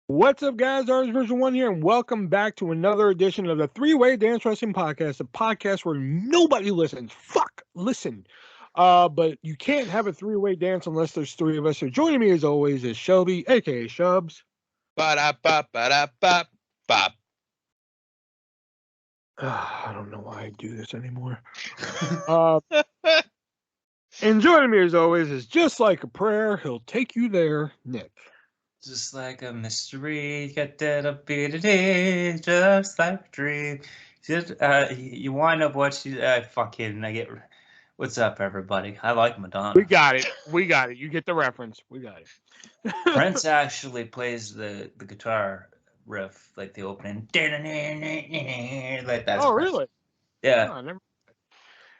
What's up, guys? ArtistVersion1 here, and welcome back to another edition of the Three-Way Dance Wrestling Podcast, a podcast where nobody listens. Fuck, listen. But you can't have a three-way dance unless there's three of us. So joining me, as always, is Shelby, a.k.a. Shubs. Ba-da-ba-ba-da-ba-bop. I don't know why I do this anymore. And joining me, as always, is just like a prayer, he'll take you there, Nick. Just like a mystery, just like a dream. You wind up watching. I get. What's up, everybody? I like Madonna. We got it. You get the reference. We got it. Prince actually plays the guitar riff, like the opening. Like that. Oh, really? Yeah. Oh, never.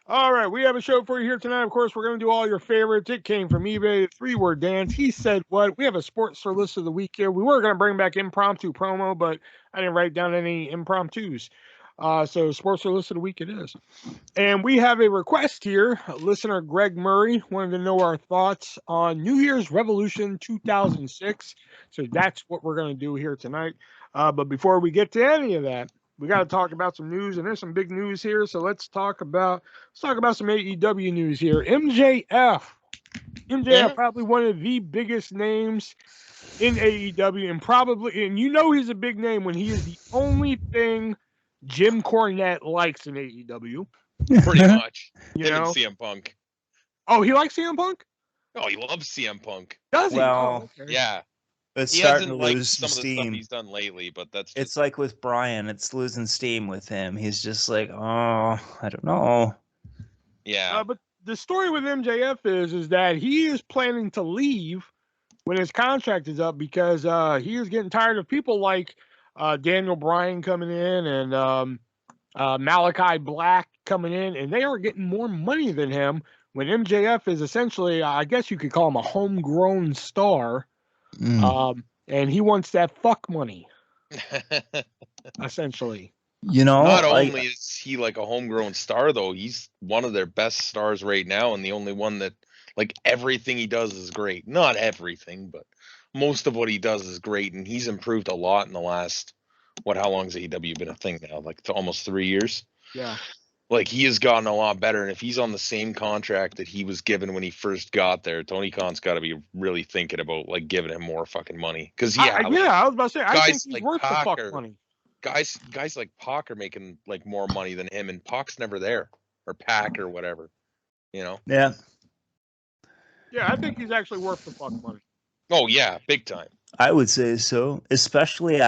All right, we have a show for you here tonight. Of course, we're going to do all your favorites. It came from eBay, three-word dance. He said what? We have a Sportster list of the week here. We were going to bring back impromptu promo, but I didn't write down any impromptus. So Sportster list of the week it is. And we have a request here. Listener Greg Murray wanted to know our thoughts on New Year's Revolution 2006. So that's what we're going to do here tonight. But before we get to any of that, we got to talk about some news, and there's some big news here. So let's talk about some AEW news here. MJF, probably one of the biggest names in AEW, and you know he's a big name when he is the only thing Jim Cornette likes in AEW. Pretty much. You know, CM Punk. Oh, he likes CM Punk? Oh, he loves CM Punk. Does he? Well, okay. Yeah. It's He starting hasn't to liked lose some some of the stuff steam. he's done lately, but that's just... It's like with Brian, it's losing steam with him. He's just like, oh, I don't know. Yeah. But the story with MJF is that he is planning to leave when his contract is up because he is getting tired of people like Daniel Bryan coming in and Malachi Black coming in, and they are getting more money than him when MJF is essentially, I guess you could call him a homegrown star. And he wants that fuck money, essentially. You know, not only is he like a homegrown star, though, he's one of their best stars right now, and the only one that, like, everything he does is great. Not everything, but most of what he does is great, and he's improved a lot in the last, how long has AEW been a thing now? Like, almost 3 years? Yeah. Like, he has gotten a lot better, and if he's on the same contract that he was given when he first got there, Tony Khan's got to be really thinking about, like, giving him more fucking money. Because, I was about to say, I think he's like worth the fuck money. Guys like Pac are making, like, more money than him, and Pac's never there. Or Pac or whatever, you know? Yeah. Yeah, I think he's actually worth the fuck money. Oh, yeah, big time. I would say so, especially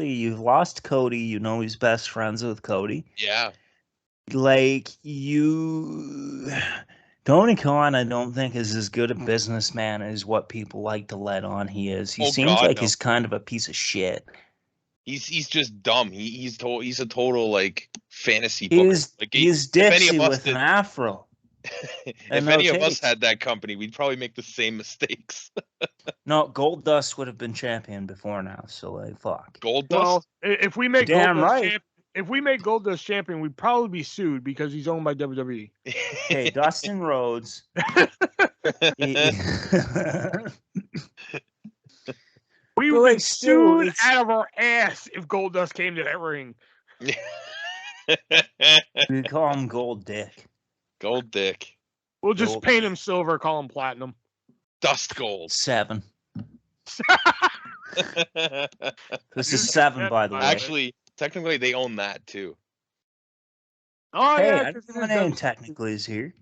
you've lost Cody, you know he's best friends with Cody. Yeah. Like, Tony Khan, I don't think is as good a businessman as what people like to let on he is. He seems like he's kind of a piece of shit. He's just dumb. He's a total, like, fantasy booker. He's ditzy with an afro. If any of us had that company, we'd probably make the same mistakes. No, Goldust would have been champion before now, so, like, fuck. Goldust? Well, if we make Goldust champion, we'd probably be sued because he's owned by WWE. Hey, Dustin Rhodes. We would be sued out of our ass if Goldust came to that ring. We call him Gold Dick. Gold Dick. We'll just paint him silver, call him platinum. Dust Gold. 7. This is 7, by the way. Actually, technically, they own that too. Oh, hey, yeah. My name technically is here.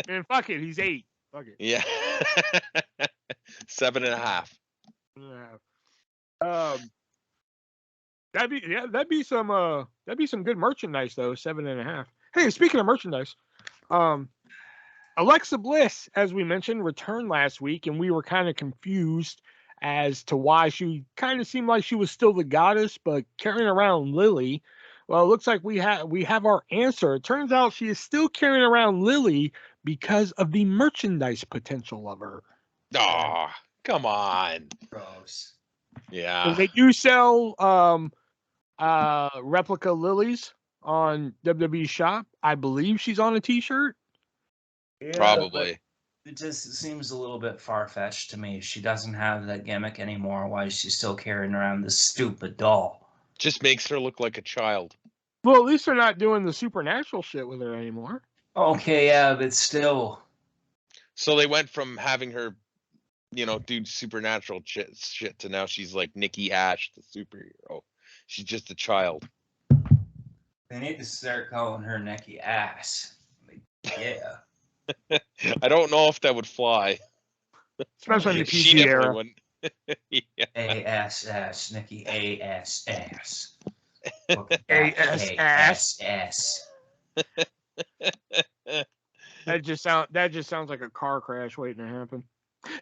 Man, fuck it. He's 8. Fuck it. Yeah. 7.5. Yeah. That'd be some good merchandise though. 7.5. Hey, speaking of merchandise, Alexa Bliss, as we mentioned, returned last week, and we were kind of confused as to why she kind of seemed like she was still the goddess, but carrying around Lily. Well, it looks like we have our answer. It turns out she is still carrying around Lily because of the merchandise potential of her. Oh, come on. Gross. Yeah. They do sell replica Lilies on WWE Shop. I believe she's on a t-shirt. Yeah, probably. It just seems a little bit far-fetched to me. She doesn't have that gimmick anymore. Why is she still carrying around this stupid doll? Just makes her look like a child. Well, at least they're not doing the supernatural shit with her anymore. Okay, yeah, but still. So they went from having her, do supernatural shit to now she's like Nikki Ash, the superhero. She's just a child. They need to start calling her Nikki Ass. Yeah. I don't know if that would fly. Especially in the She PG definitely era. wouldn't. Yeah. A-S-S, Nikki A-S-S. A-S-S. That just sounds like a car crash waiting to happen.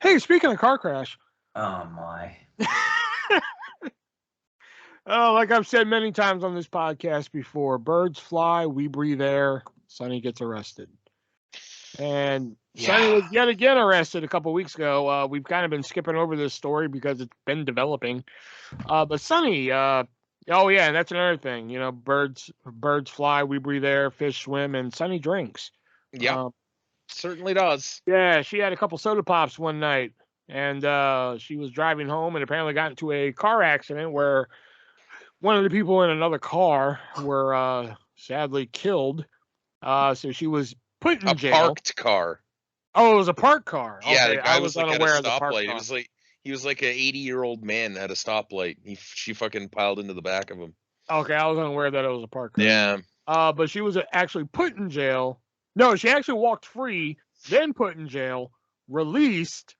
Hey, speaking of car crash. Oh my. Oh, like I've said many times on this podcast before, birds fly, we breathe air. Sonny gets arrested. And Sonny was yet again arrested a couple weeks ago. We've kind of been skipping over this story because it's been developing. But Sonny, oh yeah, and that's another thing. Birds fly, we breathe air, fish swim, and Sonny drinks. Yeah, certainly does. Yeah, she had a couple soda pops one night, and she was driving home and apparently got into a car accident where one of the people in another car were sadly killed. So she was put in jail. A parked car. Oh, it was a parked car. Yeah, okay. the guy I was like unaware at a of the parked stoplight. car. He was like an 80-year-old man at a stoplight. She fucking piled into the back of him. Okay, I was unaware that it was a parked car. Yeah. But she was actually put in jail. No, she actually walked free, then put in jail, released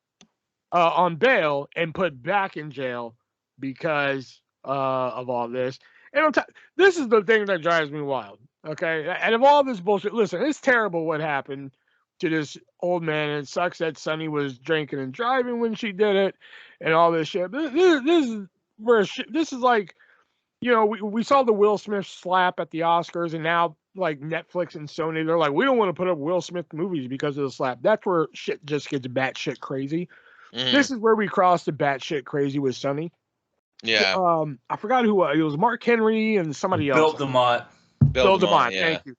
on bail, and put back in jail because of all this. And this is the thing that drives me wild. Okay, and of all this bullshit, listen, it's terrible what happened to this old man, and it sucks that Sonny was drinking and driving when she did it, and all this shit. This is where this is like, we saw the Will Smith slap at the Oscars, and now like Netflix and Sony, they're like, we don't want to put up Will Smith movies because of the slap. That's where shit just gets batshit crazy. Mm. This is where we crossed the batshit crazy with Sonny. Yeah. I forgot who it was. Mark Henry and somebody else. Bill DeMott. Bill DeMott. Yeah. Thank you.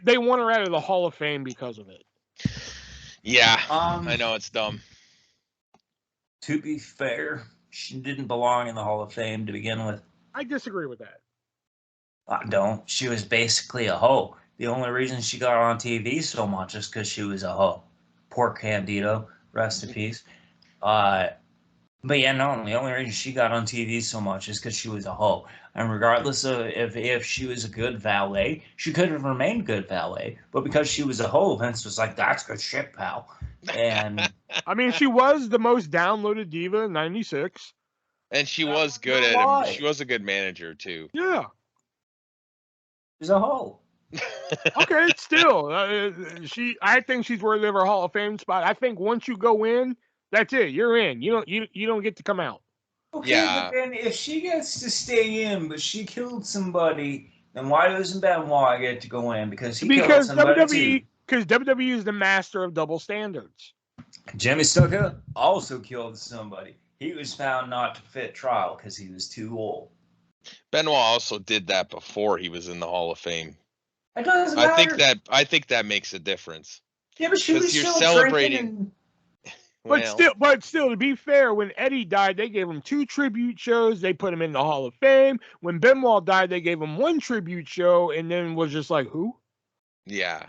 They want her out of the Hall of Fame because of it. Yeah. I know it's dumb. To be fair, she didn't belong in the Hall of Fame to begin with. I disagree with that. I don't. She was basically a hoe. The only reason she got on TV so much is because she was a hoe. Poor Candido. Rest in peace. But yeah, no, the only reason she got on TV so much is because she was a hoe. And regardless of if she was a good valet, she could have remained good valet. But because she was a hoe, Vince was like, that's good shit, pal. And I mean, she was the most downloaded diva in '96. And she was good at him. She was a good manager, too. Yeah. She's a hoe. Okay, still. I think she's worthy of her Hall of Fame spot. I think once you go in, that's it. You're in. You don't get to come out. Okay, yeah. But then if she gets to stay in, but she killed somebody, then why doesn't Benoit get to go in? Because he killed somebody too. Because WWE is the master of double standards. Jimmy Snuka also killed somebody. He was found not to fit trial because he was too old. Benoit also did that before he was in the Hall of Fame. It doesn't matter. I think that makes a difference. Yeah, but she was still celebrating. But still, to be fair, when Eddie died, they gave him 2 tribute shows. They put him in the Hall of Fame. When Benoit died, they gave him 1 tribute show, and then was just like, who? Yeah.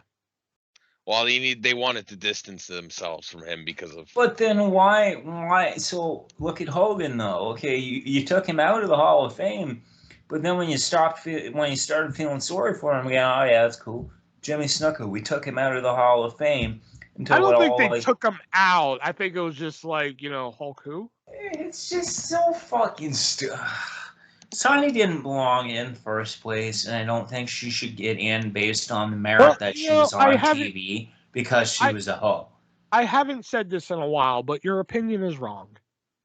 Well, they wanted to distance themselves from him because of. But then why? So look at Hogan though. Okay, you took him out of the Hall of Fame, but then when you started feeling sorry for him again, oh yeah, that's cool. Jimmy Snuka, we took him out of the Hall of Fame. I don't think they took him out. I think it was just like, Hulk who? It's just so fucking stupid. Sonny didn't belong in first place, and I don't think she should get in based on the merit that she was on TV because she was a hoe. I haven't said this in a while, but your opinion is wrong.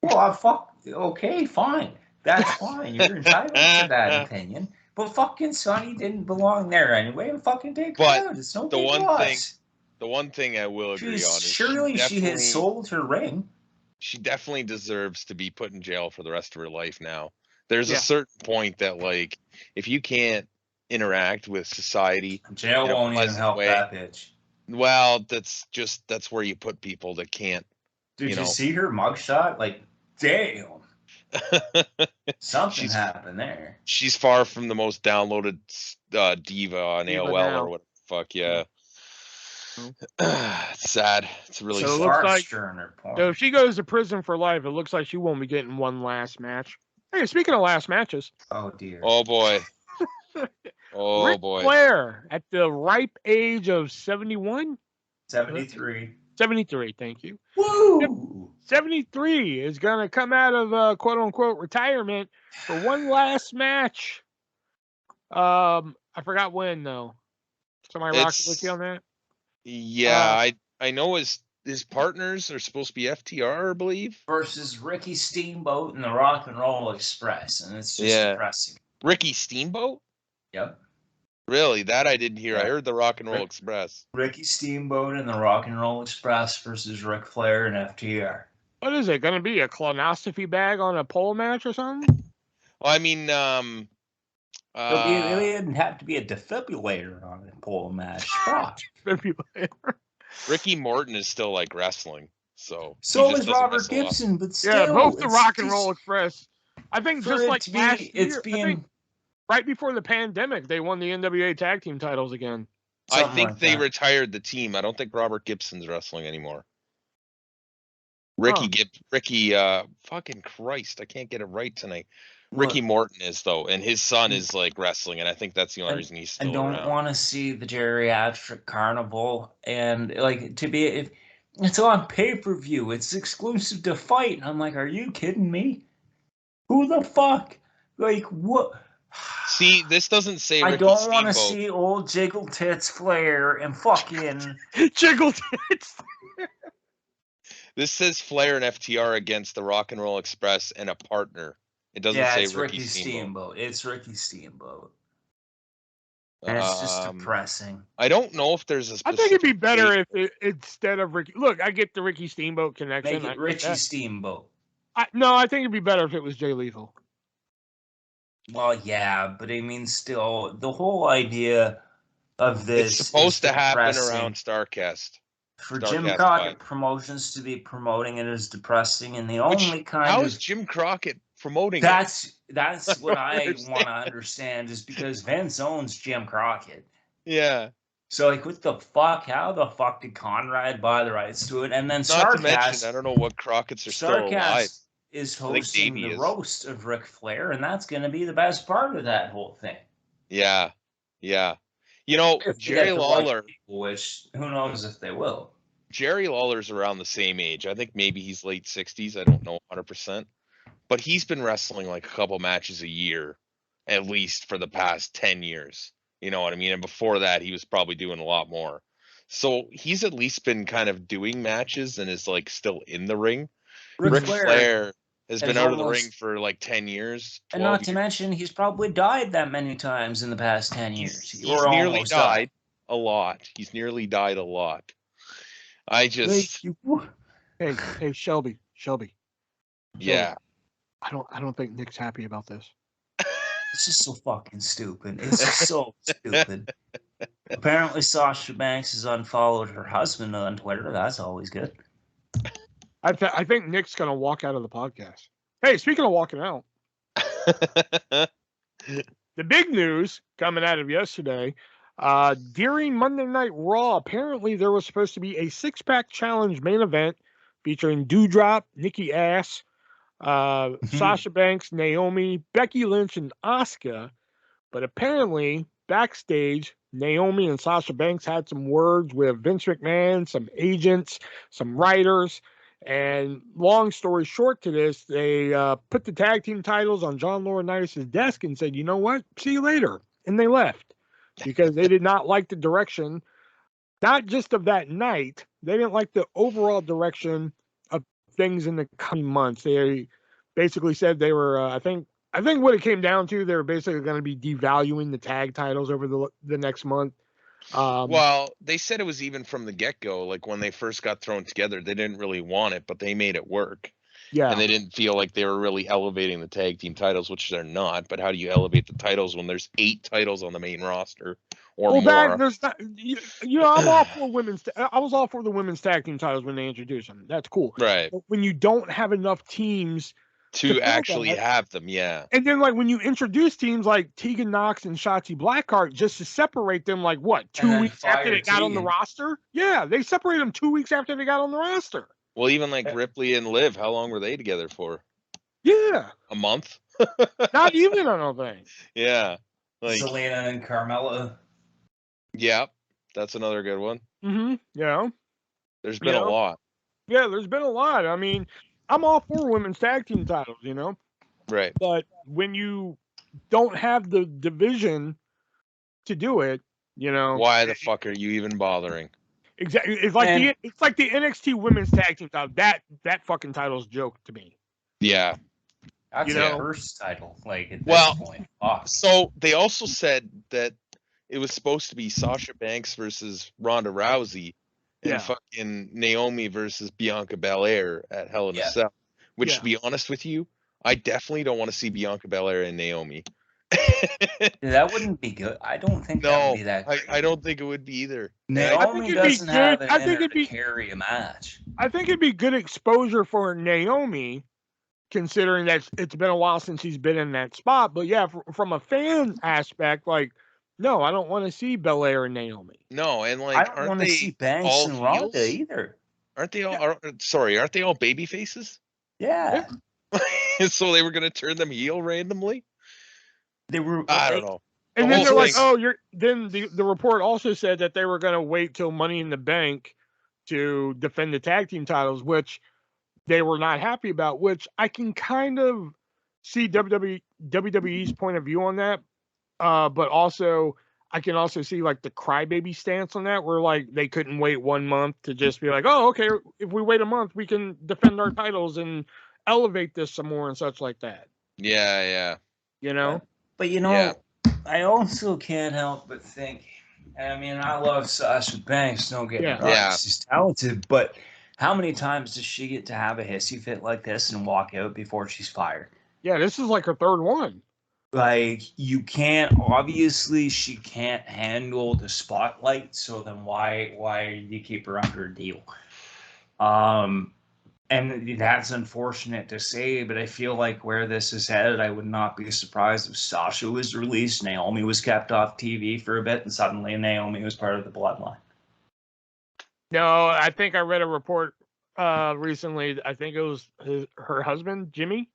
Well, okay, fine. That's fine. You're entitled to that opinion. But fucking Sonny didn't belong there anyway, and fucking take her out. It's no big loss. The one thing I will agree on is surely she had sold her ring. She definitely deserves to be put in jail for the rest of her life now. There's a certain point that, like, if you can't interact with society, jail won't even help that bitch. Well, that's where you put people that can't. Did you see her mugshot? Like, damn. Something she's happened there. She's far from the most downloaded diva on AOL now. or what the fuck, yeah. It's sad. It's really So it sad. looks like, so if she goes to prison for life, it looks like she won't be getting one last match. Hey, speaking of last matches. Oh, dear. Oh, boy. Oh, Ric boy. Flair, at the ripe age of 71? 73. 73, thank you. Woo! 73 is going to come out of quote-unquote retirement for one last match. I forgot when, though. Somebody rocking with you on that? Yeah, I know his partners are supposed to be FTR, I believe. Versus Ricky Steamboat and the Rock and Roll Express, and it's just depressing. Ricky Steamboat? Yep. Really? That I didn't hear. Yeah. I heard the Rock and Roll Express. Ricky Steamboat and the Rock and Roll Express versus Ric Flair and FTR. What is it going to be? A colonoscopy bag on a pole match or something? Well, I mean, it didn't have to be a defibrillator on a pole match. Ricky Morton is still like wrestling, so is Robert Gibson, but still, yeah, both the Rock and Roll Express. I think just like last year, it's being right before the pandemic, they won the NWA Tag Team titles again. I think they retired the team. I don't think Robert Gibson's wrestling anymore. Ricky, fucking Christ, I can't get it right tonight. Ricky Morton is, though, and his son is like wrestling, and I think that's the only reason he's still around. I don't want to see the geriatric carnival, and like if it's on pay-per-view, it's exclusive to Fight. And I'm like, are you kidding me? Who the fuck? Like, what? See, this doesn't say I Ricky don't want to Steamboat. see old Jiggle Tits Flair and fucking Jiggle Tits. This says Flair and FTR against the Rock and Roll Express and a partner. It doesn't say Ricky Steamboat. It's Ricky Steamboat. And it's just depressing. I don't know if there's a specific... I think it'd be better if instead of Ricky... Look, I get the Ricky Steamboat connection. Make it Richie Steamboat. No, I think it'd be better if it was Jay Lethal. Well, yeah, but I mean, still, the whole idea of this... It's supposed to happen around Starrcast. For Jim Crockett Promotions to be promoting it is depressing, and the only kind how of... is Jim Crockett promoting That's what I want to understand, is because Vince owns Jim Crockett. Yeah. So, like, what the fuck? How the fuck did Conrad buy the rights to it? And then Not to mention, I don't know what Crockett's are still alive. Is hosting the roast of Ric Flair, and that's going to be the best part of that whole thing. Yeah. Yeah. You know, Jerry Lawler... Which, who knows if they will. Jerry Lawler's around the same age. I think maybe he's late 60s. I don't know 100%. But he's been wrestling like a couple matches a year, at least for the past 10 years. You know what I mean? And before that, he was probably doing a lot more. So he's at least been kind of doing matches and is like still in the ring. Ric Flair has been out of the ring for like 10 years. And not to mention, he's probably died that many times in the past 10 years. He's nearly died a lot. He's nearly died a lot. I just... Hey, Shelby. Yeah. I don't think Nick's happy about this. It's just so fucking stupid. It's just so stupid. Apparently, Sasha Banks has unfollowed her husband on Twitter. That's always good. I think Nick's going to walk out of the podcast. Hey, speaking of walking out, the big news coming out of yesterday, during Monday Night Raw, apparently there was supposed to be a six-pack challenge main event featuring Doudrop, Nikki Ass, Sasha Banks, Naomi, Becky Lynch, and Asuka. But apparently, backstage, Naomi and Sasha Banks had some words with Vince McMahon, some agents, some writers. And long story short to this, they put the tag team titles on John Laurinaitis' desk and said, you know what? See you later. And they left because they did not like the direction, not just of that night. They didn't like the overall direction of things in the coming months. They basically said they were, I think what it came down to, they were basically going to be devaluing the tag titles over the next month. Well, they said it was even from the get-go. Like when they first got thrown together, they didn't really want it, but they made it work. Yeah. And they didn't feel like they were really elevating the tag team titles, which they're not. But how do you elevate the titles when there's 8 titles on the main roster or Well, more. there's not, I'm all for I was all for the women's tag team titles when they introduced them. That's cool. Right. But when you don't have enough teams To fill actually that, have them, yeah. and then like when you introduce teams like Tegan Nox and Shotzi Blackheart, just to separate them, like what, 2 weeks after they got on the roster? Yeah, they separated them 2 weeks after they got on the roster. Well, even like Ripley and Liv, how long were they together for? Yeah. A month? Not even, I don't think. Yeah. Like Selena and Carmella. Yeah, that's another good one. Mm-hmm. Yeah. There's been a lot. Yeah, there's been a lot. I mean, I'm all for women's tag team titles, Right. But when you don't have the division to do it, why the fuck are you even bothering? Exactly. It's like the NXT women's tag team title. That fucking title's a joke to me. Yeah. That's a first title, like at this point. So they also said that it was supposed to be Sasha Banks versus Ronda Rousey and fucking Naomi versus Bianca Belair at Hell in a Cell. Which, to be honest with you, I definitely don't want to see Bianca Belair and Naomi. That wouldn't be good. I don't think that would be that great. I don't think it would be either. Naomi doesn't have an inner to carry a match. I think it'd be good exposure for Naomi, considering that it's been a while since she's been in that spot. But yeah, from a fan aspect, like, no, I don't want to see Belair and Naomi. No, and like, I don't want to see Banks and Ronda either. Aren't they all? Aren't they all baby faces? Yeah. So they were going to turn them heel randomly. They were. I don't know. And then they're like, oh, Then the report also said that they were going to wait till Money in the Bank to defend the tag team titles, which they were not happy about. Which I can kind of see WWE's point of view on that, but also I can also see like the crybaby stance on that, where like they couldn't wait 1 month to just be like, oh, okay, if we wait a month, we can defend our titles and elevate this some more and such like that. Yeah. But I also can't help but think, I mean, I love Sasha Banks, don't get me wrong, she's talented, but how many times does she get to have a hissy fit like this and walk out before she's fired? Yeah, this is like her third one. Like, you can't, obviously she can't handle the spotlight, so then why do you keep her under a deal? And that's unfortunate to say, but I feel like where this is headed, I would not be surprised if Sasha was released, Naomi was kept off TV for a bit, and suddenly Naomi was part of the bloodline. No, I think I read a report recently. I think it was her husband, Jimmy.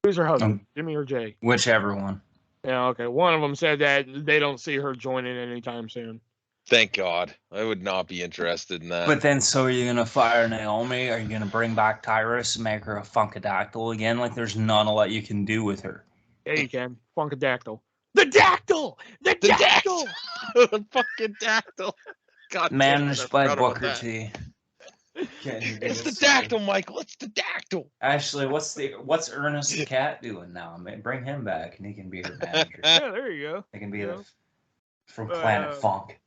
Who's her husband, Jimmy or Jay? Whichever one. Yeah, okay. One of them said that they don't see her joining anytime soon. Thank God. I would not be interested in that. But then, so are you going to fire Naomi? Are you going to bring back Tyrus and make her a Funkadactyl again? Like, there's none of what you can do with her. Yeah, you can. Funkadactyl. The Dactyl! The Dactyl! The fucking Dactyl. God, managed by Booker T. It's the Dactyl, Michael. It's the Dactyl. Actually, what's Ernest the Cat doing now? Man, bring him back, and he can be her manager. Yeah, there you go. He can be from Planet Funk.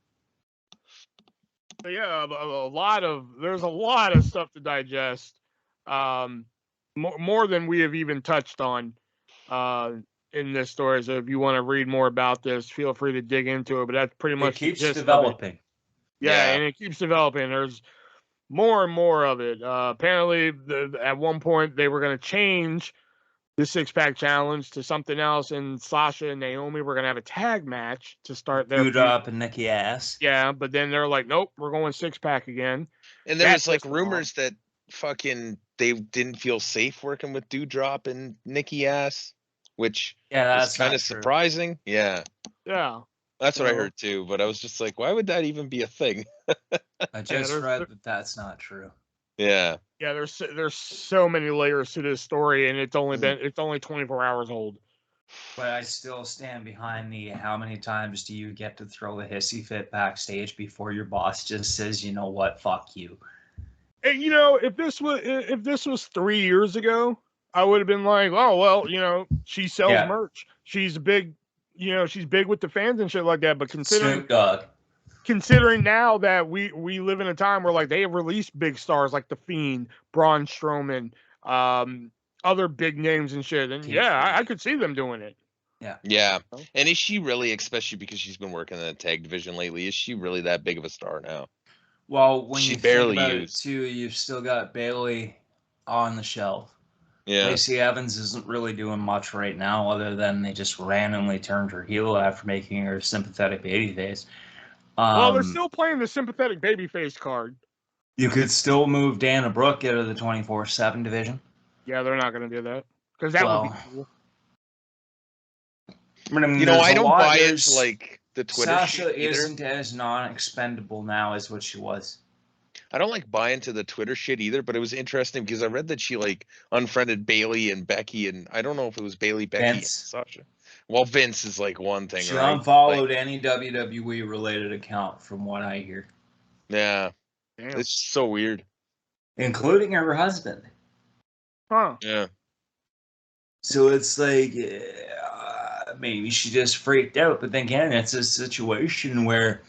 Yeah, there's a lot of stuff to digest. More than we have even touched on in this story. So if you want to read more about this, feel free to dig into it. But that's pretty much it keeps developing. Yeah, and it keeps developing. There's more and more of it. Apparently, at one point they were going to change the six-pack challenge to something else, and Sasha and Naomi were going to have a tag match to start their Up and Nikki Ass. Yeah, but then they're like, nope, we're going six-pack again. And there was like rumors that fucking they didn't feel safe working with Doudrop and Nikki Ass, which is kind of surprising. Yeah. That's what I heard too, but I was just like, why would that even be a thing? I just read that that's not true. Yeah. Yeah, there's so many layers to this story, and it's only 24 hours old. But I still stand behind how many times do you get to throw a hissy fit backstage before your boss just says, you know what, fuck you. And if this was 3 years ago, I would have been like, oh well, she sells merch. She's big, she's big with the fans and shit like that. But considering now that we live in a time where like they have released big stars like the Fiend, Braun Strowman, other big names and shit, and I could see them doing it. Yeah. And is she really, especially because she's been working in the tag division lately, is she really that big of a star now? Well, when She's you barely think about used. it too, you've still got Bailey on the shelf. Yeah. Lacey Evans isn't really doing much right now, other than they just randomly turned her heel after making her sympathetic babyface. Well, they're still playing the sympathetic babyface card. You could still move Dana Brooke out of the 24/7 division. Yeah, they're not going to do that because that would be cool. I mean, you know, I don't buy into like the Twitter Sasha shit either. isn't as non-expendable now as what she was. I don't like buy into the Twitter shit either, but it was interesting because I read that she like unfriended Bailey and Becky, and I don't know if it was Bailey, Becky, and Sasha. Well, Vince is like one thing, she right? unfollowed any WWE related account, from what I hear. Yeah, damn. It's so weird, including her husband. Huh? Yeah. So it's like maybe she just freaked out, but then again, it's a situation where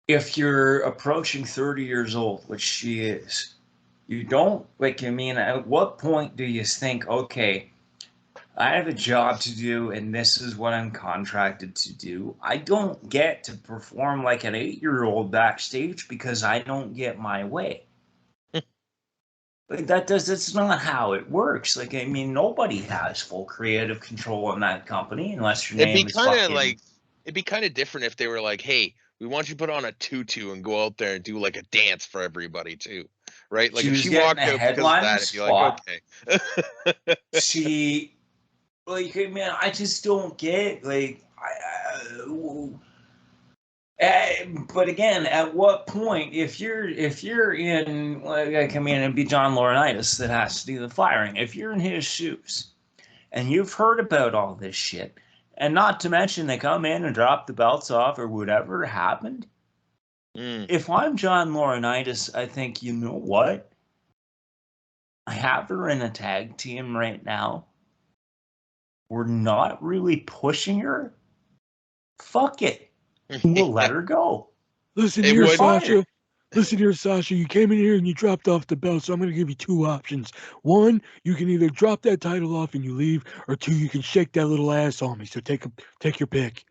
if you're approaching 30 years old, which she is, you don't, like, I mean, at what point do you think, okay, I have a job to do and this is what I'm contracted to do. I don't get to perform like an 8-year-old backstage because I don't get my way. Like, that's not how it works. Like, I mean, nobody has full creative control in that company unless your name is fucking... It'd be kind of different if they were like, hey, we want you to put on a tutu and go out there and do like a dance for everybody too, right? Like, if she walked out because of that, it'd be like, okay. She, like, I mean, I just don't get, like, but again, at what point, if you're in, like, I mean, it'd be John Laurinaitis that has to do the firing. If you're in his shoes and you've heard about all this shit, and not to mention they come in and drop the belts off or whatever happened. If I'm John Laurinaitis, I think, you know what? I have her in a tag team right now. We're not really pushing her. Fuck it. We'll let her go. Listen here, Sasha. Listen here, Sasha. You came in here and you dropped off the belt, so I'm going to give you two options. One, you can either drop that title off and you leave, or two, you can shake that little ass on me. So take your pick.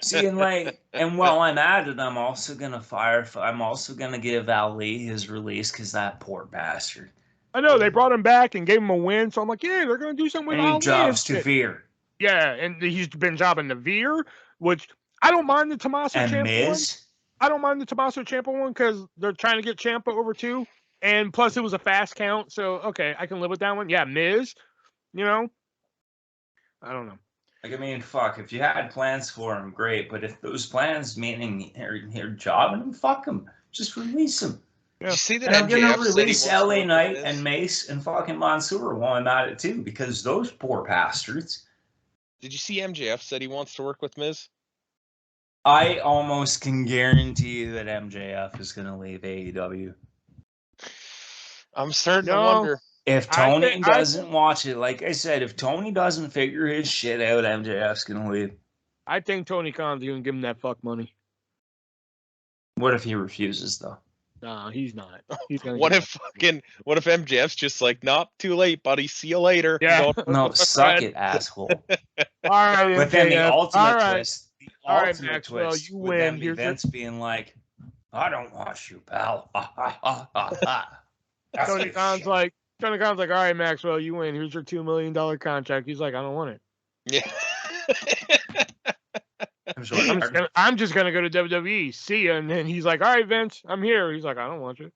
See, and while I'm at it, I'm also gonna give Ali his release because that poor bastard. I know they brought him back and gave him a win, so I'm like, yeah, they're gonna do something with Ali. And he jobs to Veer. Yeah, and he's been jobbing to Veer, which I don't mind the Tommaso Ciampa one. I don't mind the Tommaso Ciampa one because they're trying to get Ciampa over too, and plus it was a fast count, so okay, I can live with that one. Yeah, Miz, you know, I don't know. Like, I mean, fuck, if you had plans for him, great, but if those plans meaning you're jobbing him, fuck him. Just release him. Yeah. You see that and I'm gonna release LA Knight and Mace and fucking Mansoor while I'm at it too, because those poor bastards. Did you see MJF said he wants to work with Miz? I almost can guarantee you that MJF is going to leave AEW. I'm starting to wonder. If Tony doesn't watch it, like I said, if Tony doesn't figure his shit out, MJF's going to leave. I think Tony Khan's going to give him that fuck money. What if he refuses, though? No, he's not. What if MJF's just like, nope, too late, buddy. See you later. Yeah. No, suck it, asshole. All right, but then the ultimate twist. All right, Maxwell, you win. Here's Vince being like, I don't want you, pal. Tony Khan's like, all right, Maxwell, you win. Here's your $2 million contract. He's like, I don't want it. Yeah. I'm just gonna go to WWE. See ya. And then he's like, all right, Vince, I'm here. He's like, I don't want you.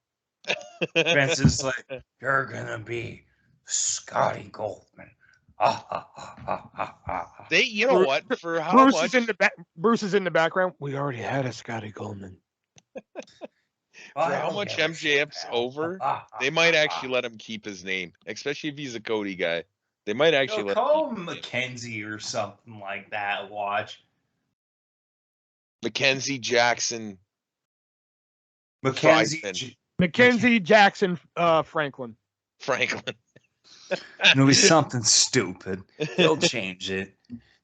Vince is like, you're gonna be Scotty Goldman. You know what? For how Bruce much? Bruce is in the background. We already had a Scotty Goldman. For how much MJF's over, they might actually let him keep his name, especially if he's a Cody guy. They might actually call him Mackenzie or something like that. Watch. Mackenzie Jackson. Mackenzie Jackson Franklin. It'll be something stupid. They'll change it.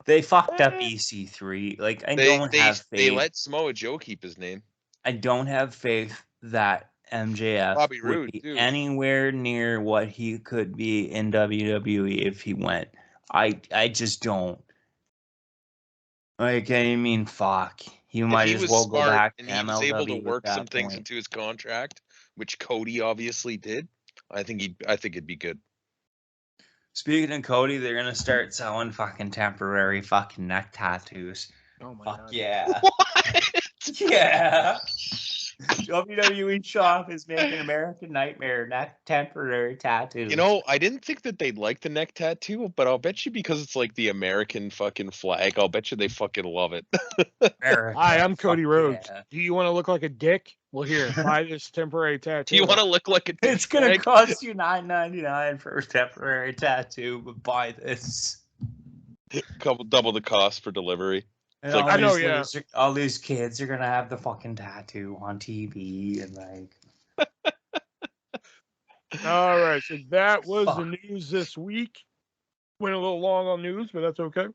They fucked up EC3. Like, I don't have faith. They let Samoa Joe keep his name. I don't have faith that MJF would be anywhere near what he could be in WWE if he went. I just don't. Like, I mean, fuck. You might as well go back to and he was able to MLW work at some that things point. into his contract, which Cody obviously did, I think it'd be good. Speaking of Cody, they're gonna start selling fucking temporary fucking neck tattoos. Oh my Fuck god. yeah. What? Yeah. WWE shop is making American Nightmare neck temporary tattoos. You know, I didn't think that they'd like the neck tattoo, but I'll bet you because it's like the American fucking flag, I'll bet you they fucking love it. America, Hi, I'm Cody fuck Rhodes. yeah. Do you want to look like a dick? Well, here, buy this temporary tattoo. Do you want to look like a It's gonna douchebag? cost you $9.99 for a temporary tattoo, but buy this. Double the cost for delivery. And It's like, all these kids are gonna have the fucking tattoo on TV and like. All right, so that was the Fuck. news this week. Went a little long on news, but that's okay.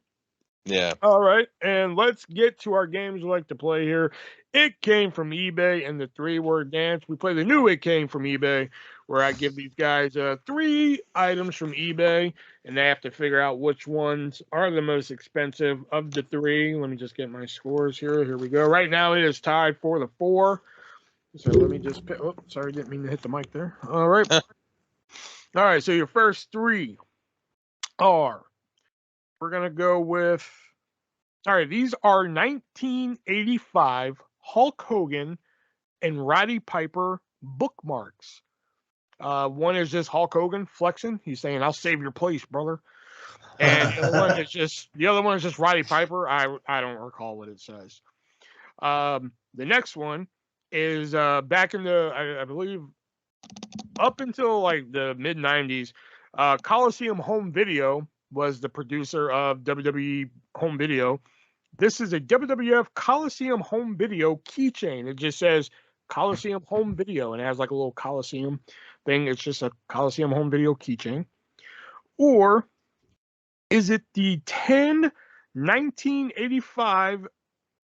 yeah. All right, and let's get to our games we like to play here. It Came From eBay and the 3-word dance. We play the new It Came From eBay, where I give these guys 3 items from eBay, and they have to figure out which ones are the most expensive of the 3. Let me just get my scores here. Here we go. Right now it is tied for the 4. So let me just pick. Oh, sorry, didn't mean to hit the mic there. All right. All right, so your first 3 are, we're going to go with, all right, these are 1985 Hulk Hogan and Roddy Piper bookmarks. One is just Hulk Hogan flexing. He's saying, "I'll save your place, brother." And the other one is just Roddy Piper. I don't recall what it says. The next one is back in the, I believe, up until like the mid 90s, Coliseum Home Video was the producer of WWE Home Video. This is a WWF Coliseum Home Video keychain. It just says Coliseum Home Video, and it has like a little Coliseum thing. It's just a Coliseum Home Video keychain. Or is it the 10 1985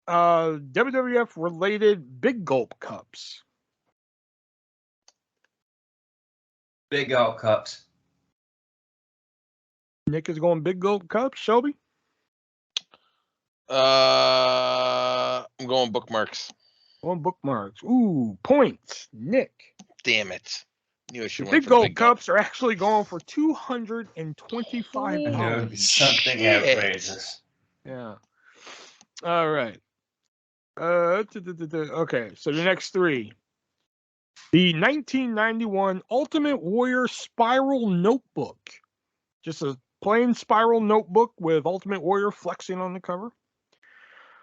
WWF related Big Gulp cups? Big Gulp cups. Nick is going Big Gulp cups. Shelby? I'm going bookmarks. Going bookmarks. Ooh, points. Nick. Damn it. Knew I should The went Big for Gulp Big Gulp. cups are actually going for $225. Holy something shit. outrageous. Yeah. All right. Okay, so the next 3. The 1991 Ultimate Warrior Spiral Notebook. Just a plain spiral notebook with Ultimate Warrior flexing on the cover.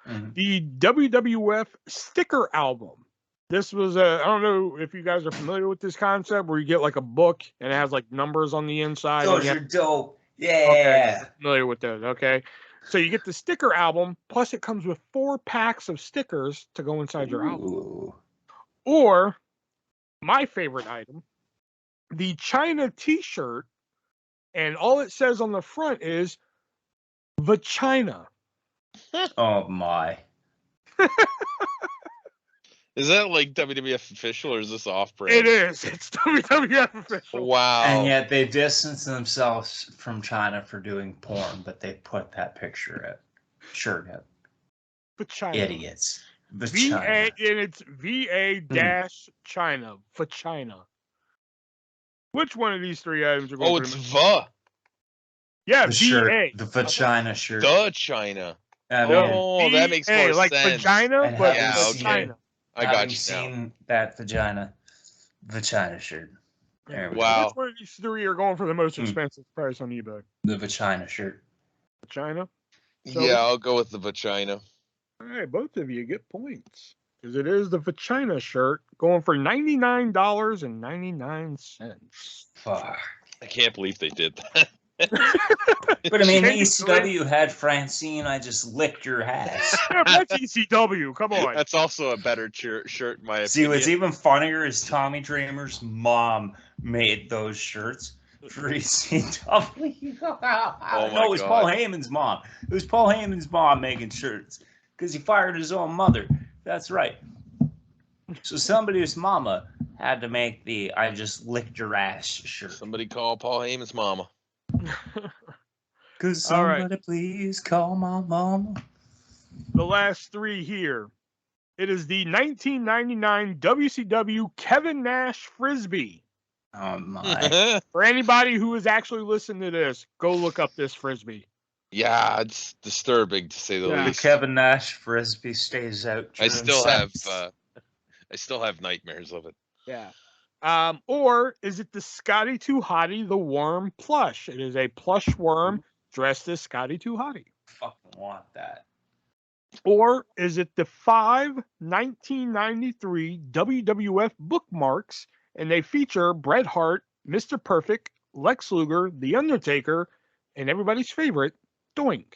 Mm. The WWF Sticker Album. This was I don't know if you guys are familiar with this concept where you get like a book and it has like numbers on the inside. Those are dope. Yeah. Okay, you're familiar with those. Okay. So you get the sticker album, plus it comes with 4 packs of stickers to go inside your album. Ooh. Or my favorite item, the China t-shirt, and all it says on the front is Vagina. Oh my. Is that like WWF official or is this off brand? It is. It's WWF official. Wow. And yet they distance themselves from China for doing porn, but they put that picture at shirt at. Vagina. Idiots. VA, and it's VA-China. Vagina. Which one of these 3 items are going Oh, to it's be? VA. Yeah, the VA. shirt, the vagina shirt. The China. I mean, Oh, that makes more like sense. vagina, And but having Yeah, seen China. I having got you now. seen that vagina shirt. There we Wow. Which one of these 3 are going for the most expensive price on eBay? go. The vagina shirt. China. Yeah, I'll go with the vagina. All right, both of you get points because it is the vagina shirt going for $99.99. Fuck. I can't believe they did that. But I mean, Can you ECW had Francine. I just licked your ass. That's ECW. Come on. That's also a better shirt, in my See, opinion. what's even funnier is Tommy Dreamer's mom made those shirts for ECW. No, it was God. Paul Heyman's mom. It was Paul Heyman's mom making shirts because he fired his own mother. That's right. So somebody's mama had to make the "I just licked your ass" shirt. Somebody call Paul Heyman's mama. Could All right. somebody please call my mama? The last three here. It is the 1999 WCW Kevin Nash Frisbee. Oh my. For anybody who is actually listening to this, go look up this Frisbee. Yeah, it's disturbing to say the Yeah. The least. Kevin Nash Frisbee stays out. I during still sex. have nightmares of it. Yeah. Or is it the Scotty Too Hottie, the worm plush? It is a plush worm dressed as Scotty Too Hottie. Fucking want that. Or is it the 1993 WWF bookmarks, and they feature Bret Hart, Mr. Perfect, Lex Luger, The Undertaker, and everybody's favorite, Doink.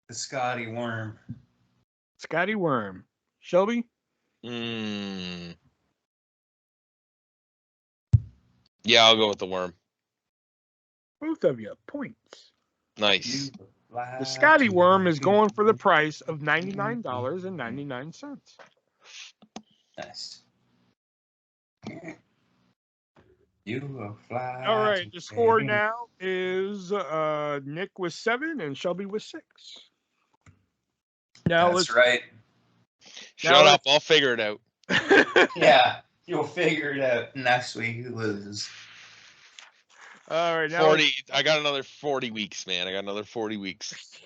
The Scotty Worm. Scotty Worm. Shelby? Yeah, I'll go with the worm. Both of you, points. Nice. The Scotty Worm is going for the price of $99.99. Nice. You will fly. All right, the score now is Nick with 7 and Shelby with 6. Now That's right. Shut up, I'll figure it out. Yeah, you'll figure it out next week who loses. All right, now 40. I got another 40 weeks, man. I got another 40 weeks.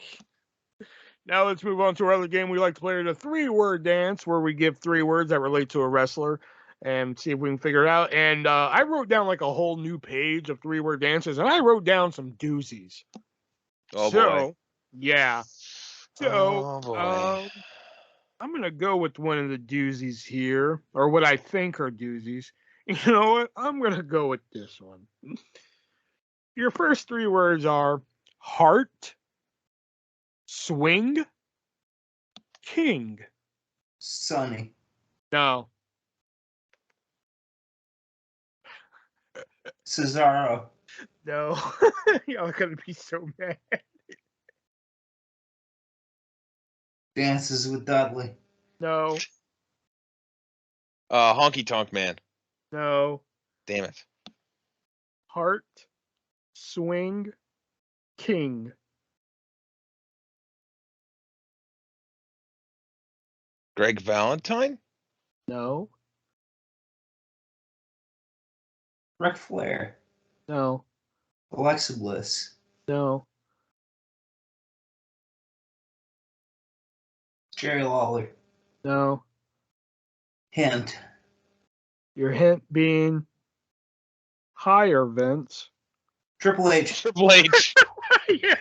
Now let's move on to our other game we like to play, the 3-word dance, where we give 3 words that relate to a wrestler and see if we can figure it out. And I wrote down like a whole new page of 3-word dances, and I wrote down some doozies. Oh, boy. So, yeah. So, boy. I'm going to go with one of the doozies here, or what I think are doozies. You know what? I'm going to go with this one. Your first 3 words are heart, swing, king. Sunny. No. Cesaro. No. Y'all going to be so mad. Dances with Dudley. No. Honky Tonk Man. No. Damn it. Heart, swing, king. Greg Valentine? No. Ric Flair. No. Alexa Bliss. No. Jerry Lawler. No. Hint. Your hint being higher, Vince. Triple H. Triple H. Yeah.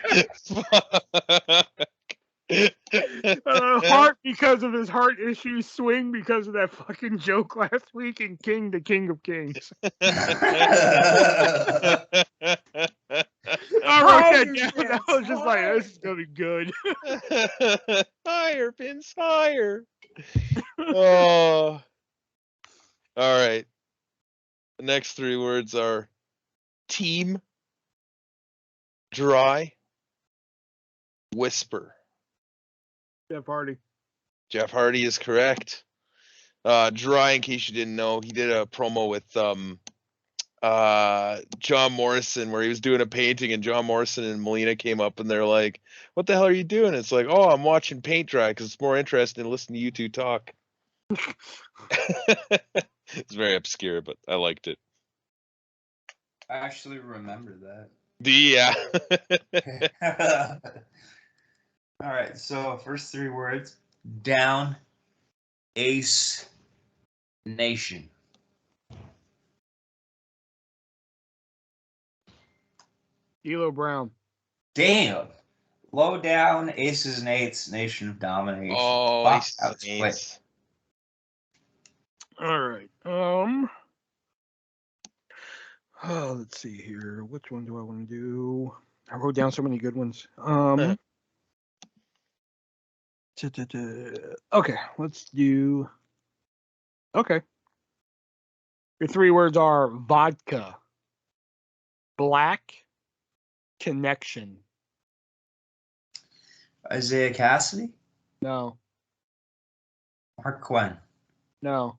Heart because of his heart issues, swing because of that fucking joke last week, and king, the king of kings. I wrote that down. I was just like, this is going to be good. Higher, Vince, higher. Oh. All right. The next 3 words are team, dry, whisper. Jeff Hardy. Jeff Hardy is correct. Dry, in case you didn't know, he did a promo with John Morrison where he was doing a painting, and John Morrison and Melina came up and they're like, "What the hell are you doing?" It's like, "Oh, I'm watching paint dry because it's more interesting to listen to you two talk." It's very obscure, but I liked it. I actually remember that. Yeah. All right, so first 3 words. Down, Ace, Nation. D'Lo Brown. Damn. Low down, Aces and Eights, Nation of Domination. Oh, Wow, Ace that was and quick. Eights. All right. Let's see here. Which one do I want to do? I wrote down so many good ones. Okay, let's do. Okay. Your 3 words are vodka, black, connection. Isaiah Cassidy? No. Mark Quinn. No.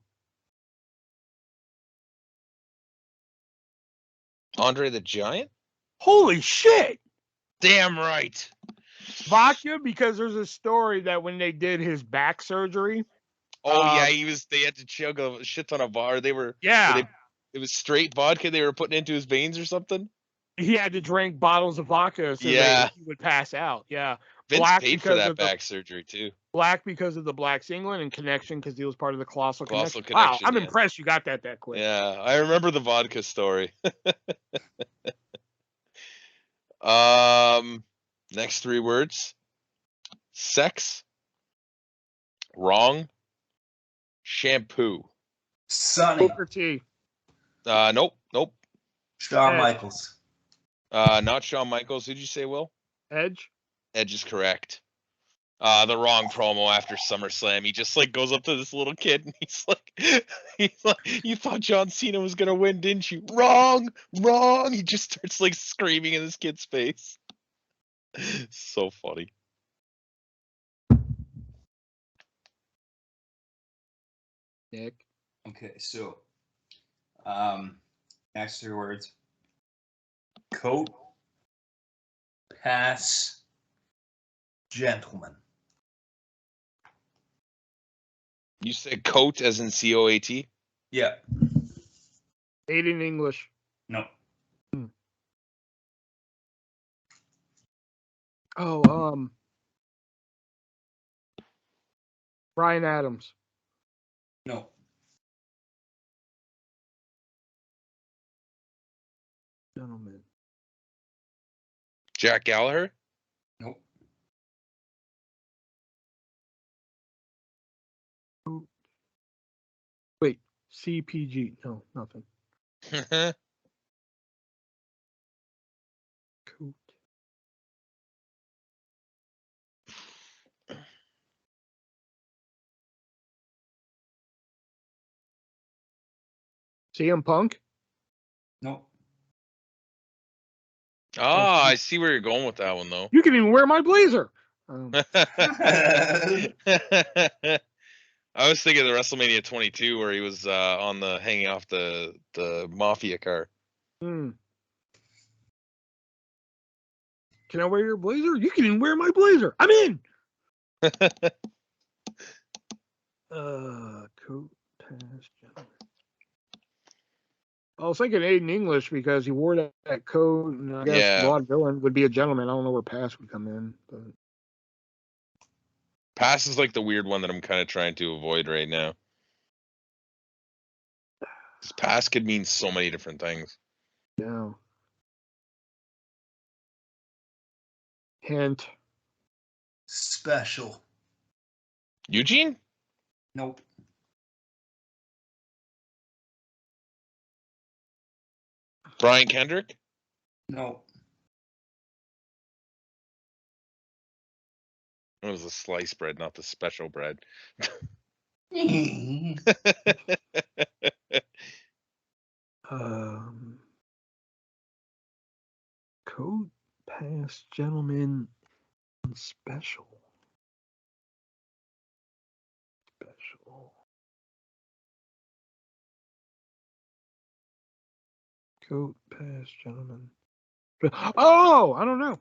Andre the Giant? Holy shit! Damn right. Vodka, because there's a story that when they did his back surgery. Oh yeah, they had to chug a shit ton of vodka. It was straight vodka they were putting into his veins or something. He had to drink bottles of vodka so that he would pass out. Yeah. Vince paid for that back surgery too. Black because of the Blacks England, and Connection because he was part of the Colossal Connection. Wow, I'm impressed you got that quick. Yeah, I remember the vodka story. Next 3 words. Sex. Wrong. Shampoo. Sonny. Booker T. Nope. Shawn Michaels. Not Shawn Michaels. Who'd you say, Will? Edge. Edge is correct. The wrong promo after SummerSlam. He just like goes up to this little kid and he's like, you thought John Cena was gonna win, didn't you? Wrong. He just starts like screaming in this kid's face. So funny. Nick. Okay, so next 3 words. Coat. Pass. Gentleman. You said coat as in COAT? Yeah. 8 in English. No. Oh, Bryan Adams. No. Gentleman. Jack Gallagher? Nope. Wait, CPG. No, nothing. Cool. CM Punk? Nope. I see where you're going with that one, though. You can even wear my blazer. I was thinking of the WrestleMania 22 where he was hanging off the Mafia car. Can I wear your blazer? You can even wear my blazer. I'm in. Coat, pass, gentleman. I was thinking 8 in English because he wore that coat, and I guess Vaudevillain would be a gentleman. I don't know where pass would come in. But pass is like the weird one that I'm kind of trying to avoid right now. Pass could mean so many different things. Yeah. Hint. Special. Eugene? Nope. Brian Kendrick? Nope. It was the sliced bread, not the special bread. Coat, pass, gentleman, and special. Coat, pass, gentleman. Oh, I don't know.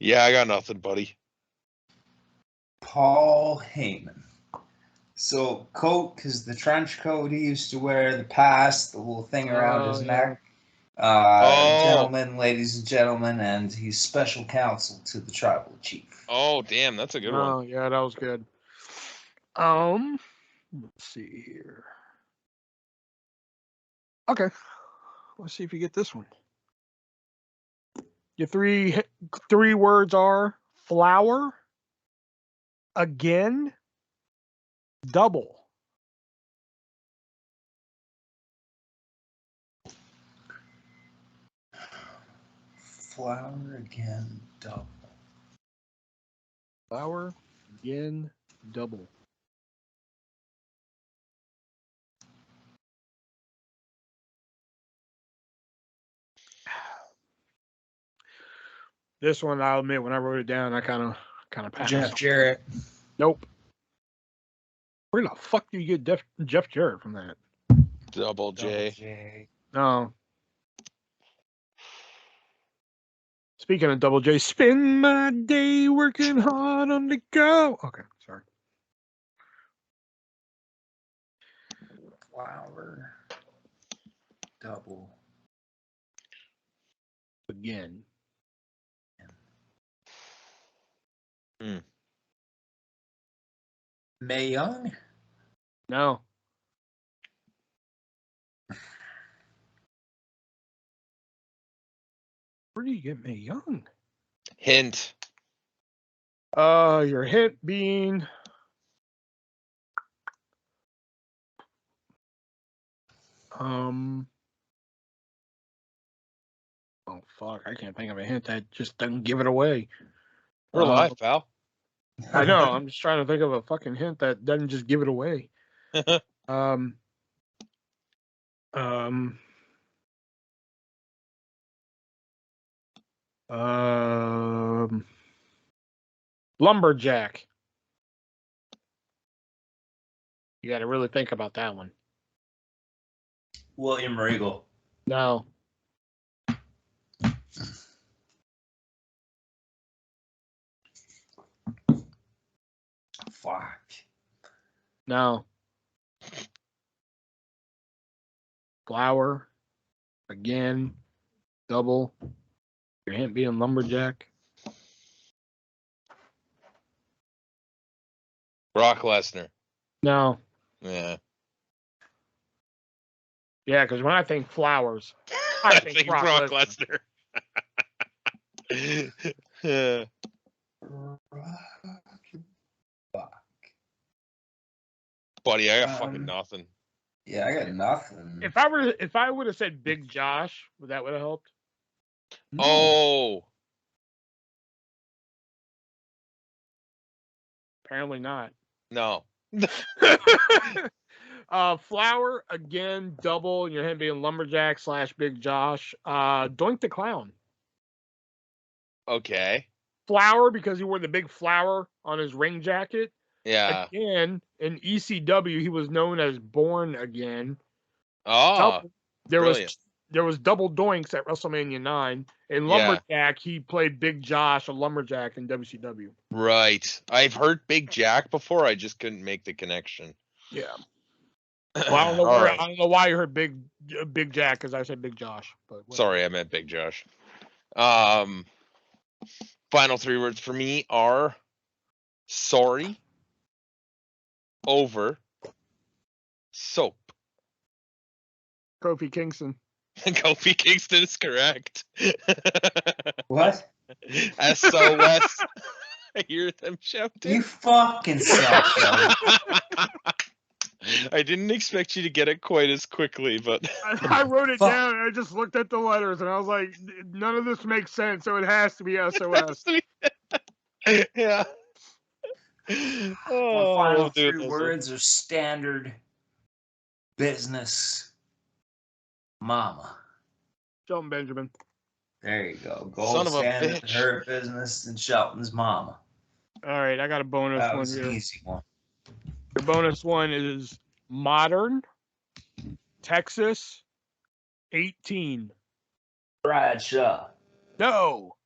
Yeah, I got nothing, buddy. Paul Heyman. So coat, because the trench coat he used to wear, the pass, the little thing around his neck. Gentlemen, ladies and gentlemen, and he's special counsel to the tribal chief. Oh, damn, that's a good one. Oh, yeah, that was good. Let's see here. Okay, let's see if you get this one. Your three words are flower, again, double. Flower, again, double. Flower, again, double. This one, I'll admit, when I wrote it down, I kind of passed. Jeff Jarrett. Nope. Where the fuck do you get Jeff Jarrett from that? Double J. No. Speaking of Double J, spend my day working hard on the go. Okay, sorry. Flower. Double. Again. Mae Young? No. Where do you get Mae Young? Hint. Your hint being oh fuck, I can't think of a hint that just doesn't give it away. We're live, pal. I know, I'm just trying to think of a fucking hint that doesn't just give it away. Lumberjack. You got to really think about that one. William Regal. No. Fuck. No. Flower. Again. Double. Your hint being lumberjack. Brock Lesnar. No. Yeah. Yeah, because when I think flowers, I think Brock Lesnar. Fuck. Buddy, I got fucking nothing. Yeah, I got nothing. If I would have said Big Josh, would have helped? No. Oh. Apparently not. No. Flower again, double, and your hand being lumberjack / Big Josh. Doink the Clown. Okay. Flower because he wore the big flower on his ring jacket. Yeah. Again, in ECW, he was known as Born Again. Oh. There was double doinks at WrestleMania 9. In Lumberjack, he played Big Josh, a lumberjack in WCW. Right. I've heard Big Jack before. I just couldn't make the connection. Yeah. Well, I don't know why you heard Big Jack because I said Big Josh. But sorry, I meant Big Josh. Final 3 words for me are sorry, over, soap. Kofi Kingston. Kofi Kingston is correct. What? SOS. I hear them shouting. You fucking suck, I didn't expect you to get it quite as quickly, but I wrote it down and I just looked at the letters and I was like, none of this makes sense, so it has to be SOS. Yeah. My final 3 words are standard business. Mama. Shelton Benjamin. There you go. Gold Son of a standard, bitch. her business, and Shelton's mama. All right, I got a bonus That one was here. an easy one. Your bonus one is modern, Texas, 18. Bradshaw. No.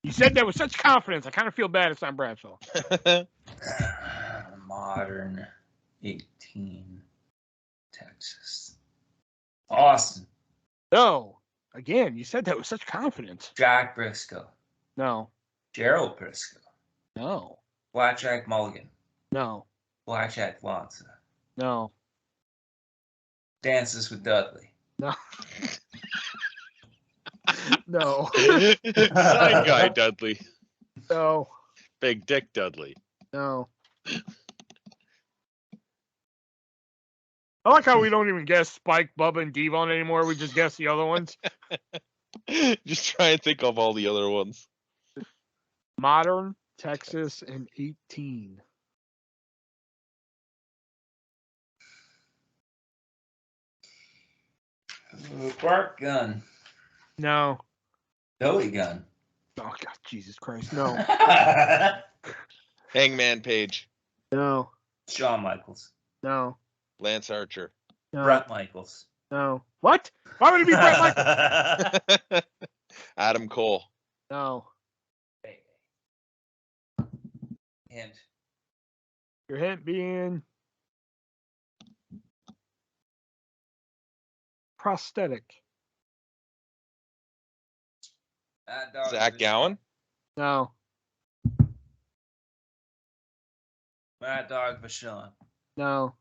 You said that with such confidence. I kind of feel bad it's not Bradshaw. Modern, 18, Texas. Austin. No. Again, you said that with such confidence. Jack Briscoe. No. Gerald Briscoe. No. Blackjack Mulligan. No. Blackjack Lanza. No. Dances with Dudley. No. No. Side guy Dudley. No. Big Dick Dudley. No. I like how we don't even guess Spike, Bubba, and Devon anymore. We just guess the other ones. Just try and think of all the other ones. Modern, Texas, and 18. Bark Gun. No. Billy Gun. Oh, God, Jesus Christ. No. Hangman Page. No. Shawn Michaels. No. Lance Archer. No. Brett Michaels. No. What? Why would it be Brett Michaels? Adam Cole. No. Hint. Your hint being prosthetic. Zach Gowen? No. Mad Dog Vachon. No.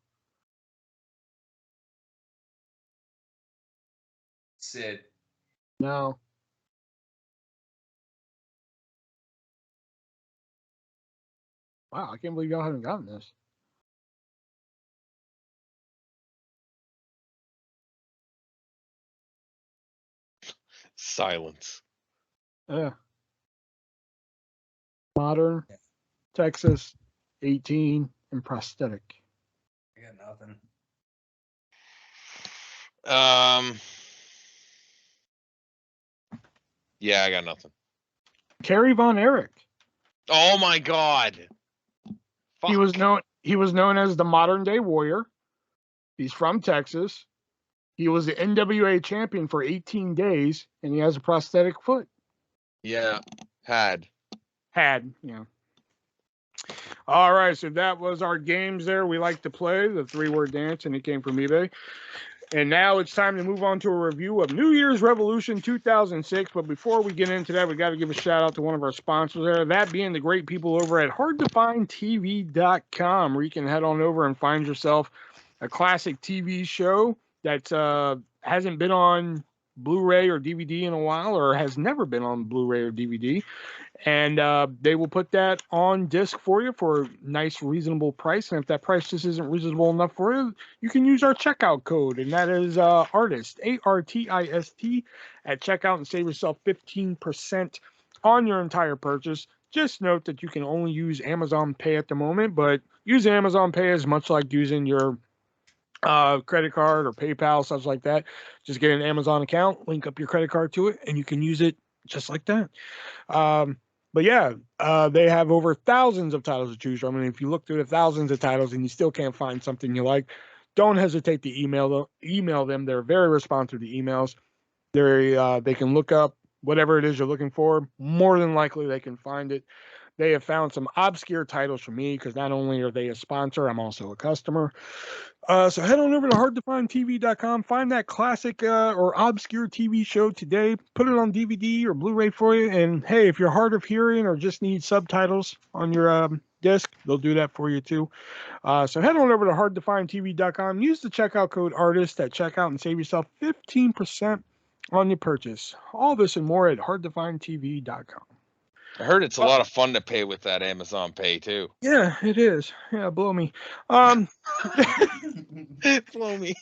Sid. No. Wow, I can't believe y'all haven't gotten this. Silence. Modern, Texas, 18, and prosthetic. I got nothing. Yeah, I got nothing. Kerry Von Erich. Oh my God. Fuck. He was known as the modern day warrior. He's from Texas. He was the NWA champion for 18 days, and he has a prosthetic foot. Yeah, had. Yeah. All right, so that was our games there. We like to play the 3-word dance, and it came from eBay. And now it's time to move on to a review of New Year's Revolution 2006. But before we get into that, we got to give a shout out to one of our sponsors there, that being the great people over at HardToFindTV.com, where you can head on over and find yourself a classic TV show that hasn't been on Blu-ray or DVD in a while, or has never been on Blu-ray or DVD. And they will put that on disc for you for a nice, reasonable price. And if that price just isn't reasonable enough for you, you can use our checkout code. And that is ARTIST, ARTIST, at checkout and save yourself 15% on your entire purchase. Just note that you can only use Amazon Pay at the moment, but using Amazon Pay is much like using your credit card or PayPal, stuff like that. Just get an Amazon account, link up your credit card to it, and you can use it just like that. But yeah, they have over thousands of titles to choose from. And if you look through the thousands of titles and you still can't find something you like, don't hesitate to email them. They're very responsive to emails. They can look up whatever it is you're looking for. More than likely, they can find it. They have found some obscure titles for me because not only are they a sponsor, I'm also a customer. So head on over to hardtofindtv.com, find that classic or obscure TV show today, put it on DVD or Blu-ray for you, and hey, if you're hard of hearing or just need subtitles on your disc, they'll do that for you too. So head on over to hardtofindtv.com, use the checkout code ARTIST at checkout and save yourself 15% on your purchase. All this and more at hardtofindtv.com. I heard it's a lot of fun to pay with that Amazon Pay too. Yeah, it is. Yeah, blow me. Blow me.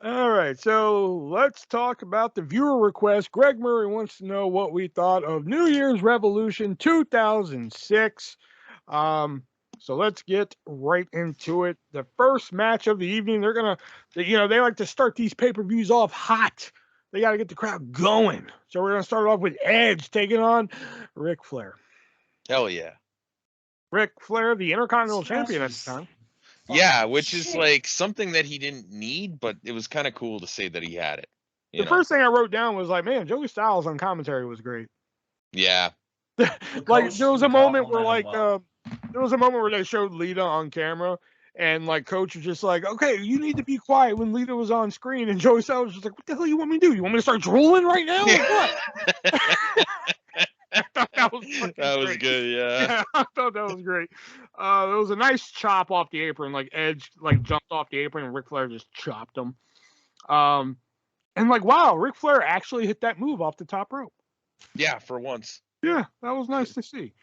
All right, so let's talk about the viewer request. Greg Murray wants to know what we thought of New Year's Revolution 2006. So let's get right into it. The first match of the evening, they like to start these pay-per-views off hot. They got to get the crowd going. So we're going to start off with Edge taking on Ric Flair. Hell yeah. Ric Flair, the Intercontinental Champion at the time. Yeah, which is like something that he didn't need, but it was kind of cool to say that he had it. The first thing I wrote down was like, man, Joey Styles on commentary was great. Yeah. Like there was a moment where they showed Lita on camera, and like Coach was just like, okay, you need to be quiet when Lita was on screen, and Joey Styles was just like, what the hell you want me to do? You want me to start drooling right now? Like, what? I thought that was great. Good, yeah. I thought that was great. It was a nice chop off the apron, like Edge like jumped off the apron and Ric Flair just chopped him. And like, wow, Ric Flair actually hit that move off the top rope. Yeah, for once. Yeah, that was nice to see.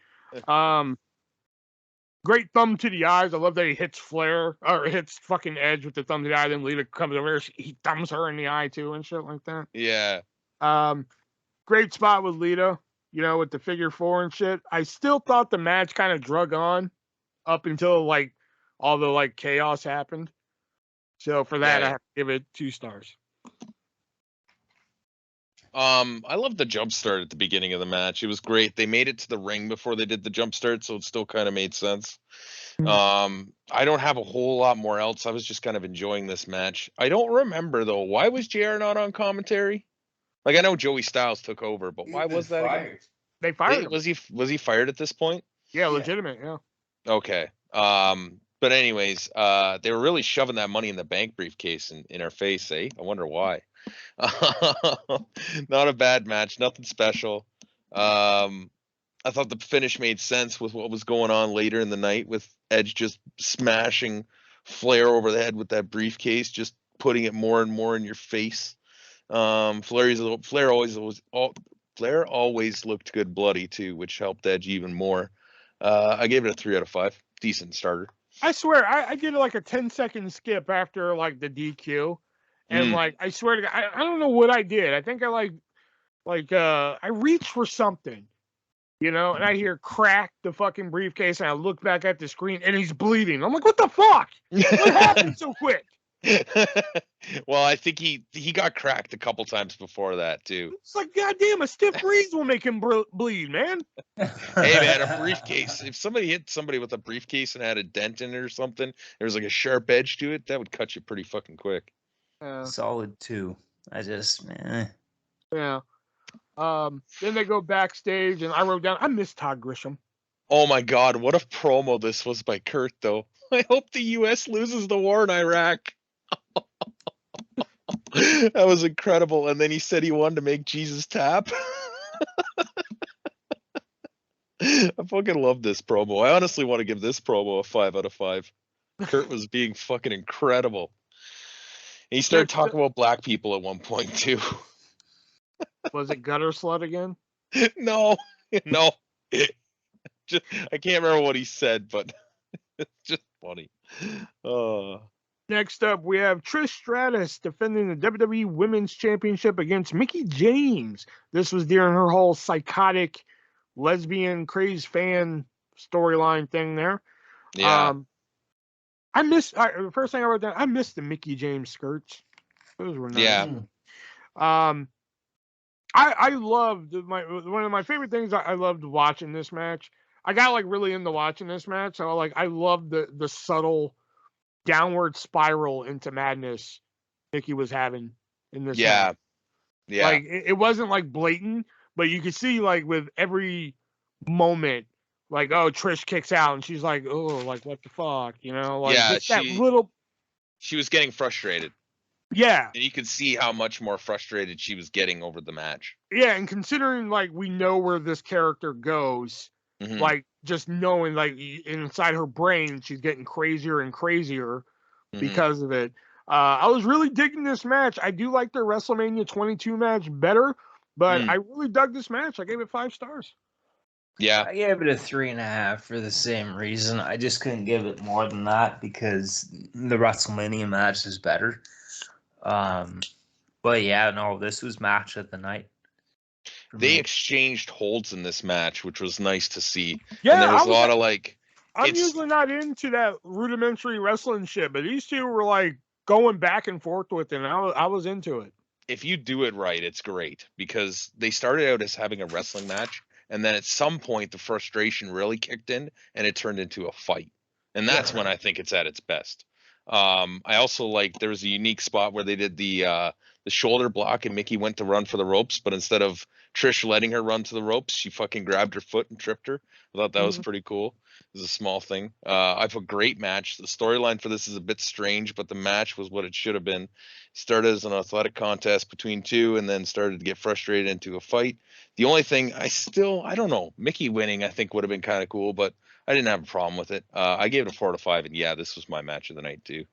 Great thumb to the eyes. I love that he hits Flair or hits fucking Edge with the thumb to the eye. Then Lita comes over, he thumbs her in the eye too and shit like that. Yeah. Great spot with Lita, with the figure 4 and shit. I still thought the match kind of drug on up until like all the like chaos happened. So for that, I have to give it 2 stars. I love the jump start at the beginning of the match. It was great. They made it to the ring before they did the jump start, so it still kind of made sense. I don't have a whole lot more else. I was just kind of enjoying this match. I don't remember though. Why was JR not on commentary? Like I know Joey Styles took over, but He's why been was that again? fired. They fired him. Was he fired at this point? Yeah, legitimate. Yeah. Okay. But anyways, they were really shoving that Money in the Bank briefcase in her face, eh? I wonder why. Not a bad match, nothing special. I thought the finish made sense with what was going on later in the night with Edge just smashing Flair over the head with that briefcase, just putting it more and more in your face. Flair always looked good bloody too, which helped Edge even more. I gave it a 3 out of 5. Decent starter. I swear, I did like a 10-second skip after like the DQ, and like I swear to God, I don't know what I did. I think I I reached for something, and I hear crack the fucking briefcase, and I look back at the screen, and he's bleeding. I'm like, what the fuck? What happened so quick? Well, I think he got cracked a couple times before that too. It's like, goddamn, a stiff breeze will make him bleed, man. Hey, man, a briefcase. If somebody hit somebody with a briefcase and had a dent in it or something, there was like a sharp edge to it, that would cut you pretty fucking quick. Solid 2. I just, Yeah. Then they go backstage, and I wrote down, I miss Todd Grisham. Oh my God, what a promo this was by Kurt, though. I hope the U.S. loses the war in Iraq. That was incredible. And then he said he wanted to make Jesus tap. I fucking love this promo. I honestly want to give this promo a 5 out of 5. Kurt was being fucking incredible. And he started talking about black people at one point too. Was it gutter slut again? No. I can't remember what he said, but it's just funny. Next up, we have Trish Stratus defending the WWE Women's Championship against Mickie James. This was during her whole psychotic lesbian crazed fan storyline thing there. Yeah. The first thing I wrote down, I missed the Mickie James skirts. Those were nice. Yeah. I loved one of my favorite things. I loved watching this match. I got like really into watching this match. So like I loved the subtle downward spiral into madness Mickie was having in this match. Yeah. Like it wasn't like blatant, but you could see like with every moment, like, oh, Trish kicks out and she's like, oh, like what the fuck, like that little. She was getting frustrated. Yeah. And you could see how much more frustrated she was getting over the match. Yeah, and considering like we know where this character goes, like just knowing like inside her brain she's getting crazier and crazier because of it. I was really digging this match. I do like their WrestleMania 22 match better, but I really dug this match. I gave it 5 stars. Yeah. I gave it a 3.5 for the same reason. I just couldn't give it more than that because the WrestleMania match is better. But yeah, no, this was match of the night. They exchanged holds in this match, which was nice to see. Yeah, and there was a lot of like. I'm usually not into that rudimentary wrestling shit, but these two were like going back and forth with it, and I was into it. If you do it right, it's great because they started out as having a wrestling match, and then at some point the frustration really kicked in, and it turned into a fight, and that's when I think it's at its best. I also like there was a unique spot where they did the shoulder block and Mickie went to run for the ropes, but instead of Trish letting her run to the ropes, she fucking grabbed her foot and tripped her. I thought that was pretty cool. It was a small thing. I have a great match. The storyline for this is a bit strange, but the match was what it should have been. Started as an athletic contest between two and then started to get frustrated into a fight. The only thing I don't know, Mickie winning I think would have been kind of cool, but I didn't have a problem with it. I gave it a 4 out of 5, and yeah, this was my match of the night too.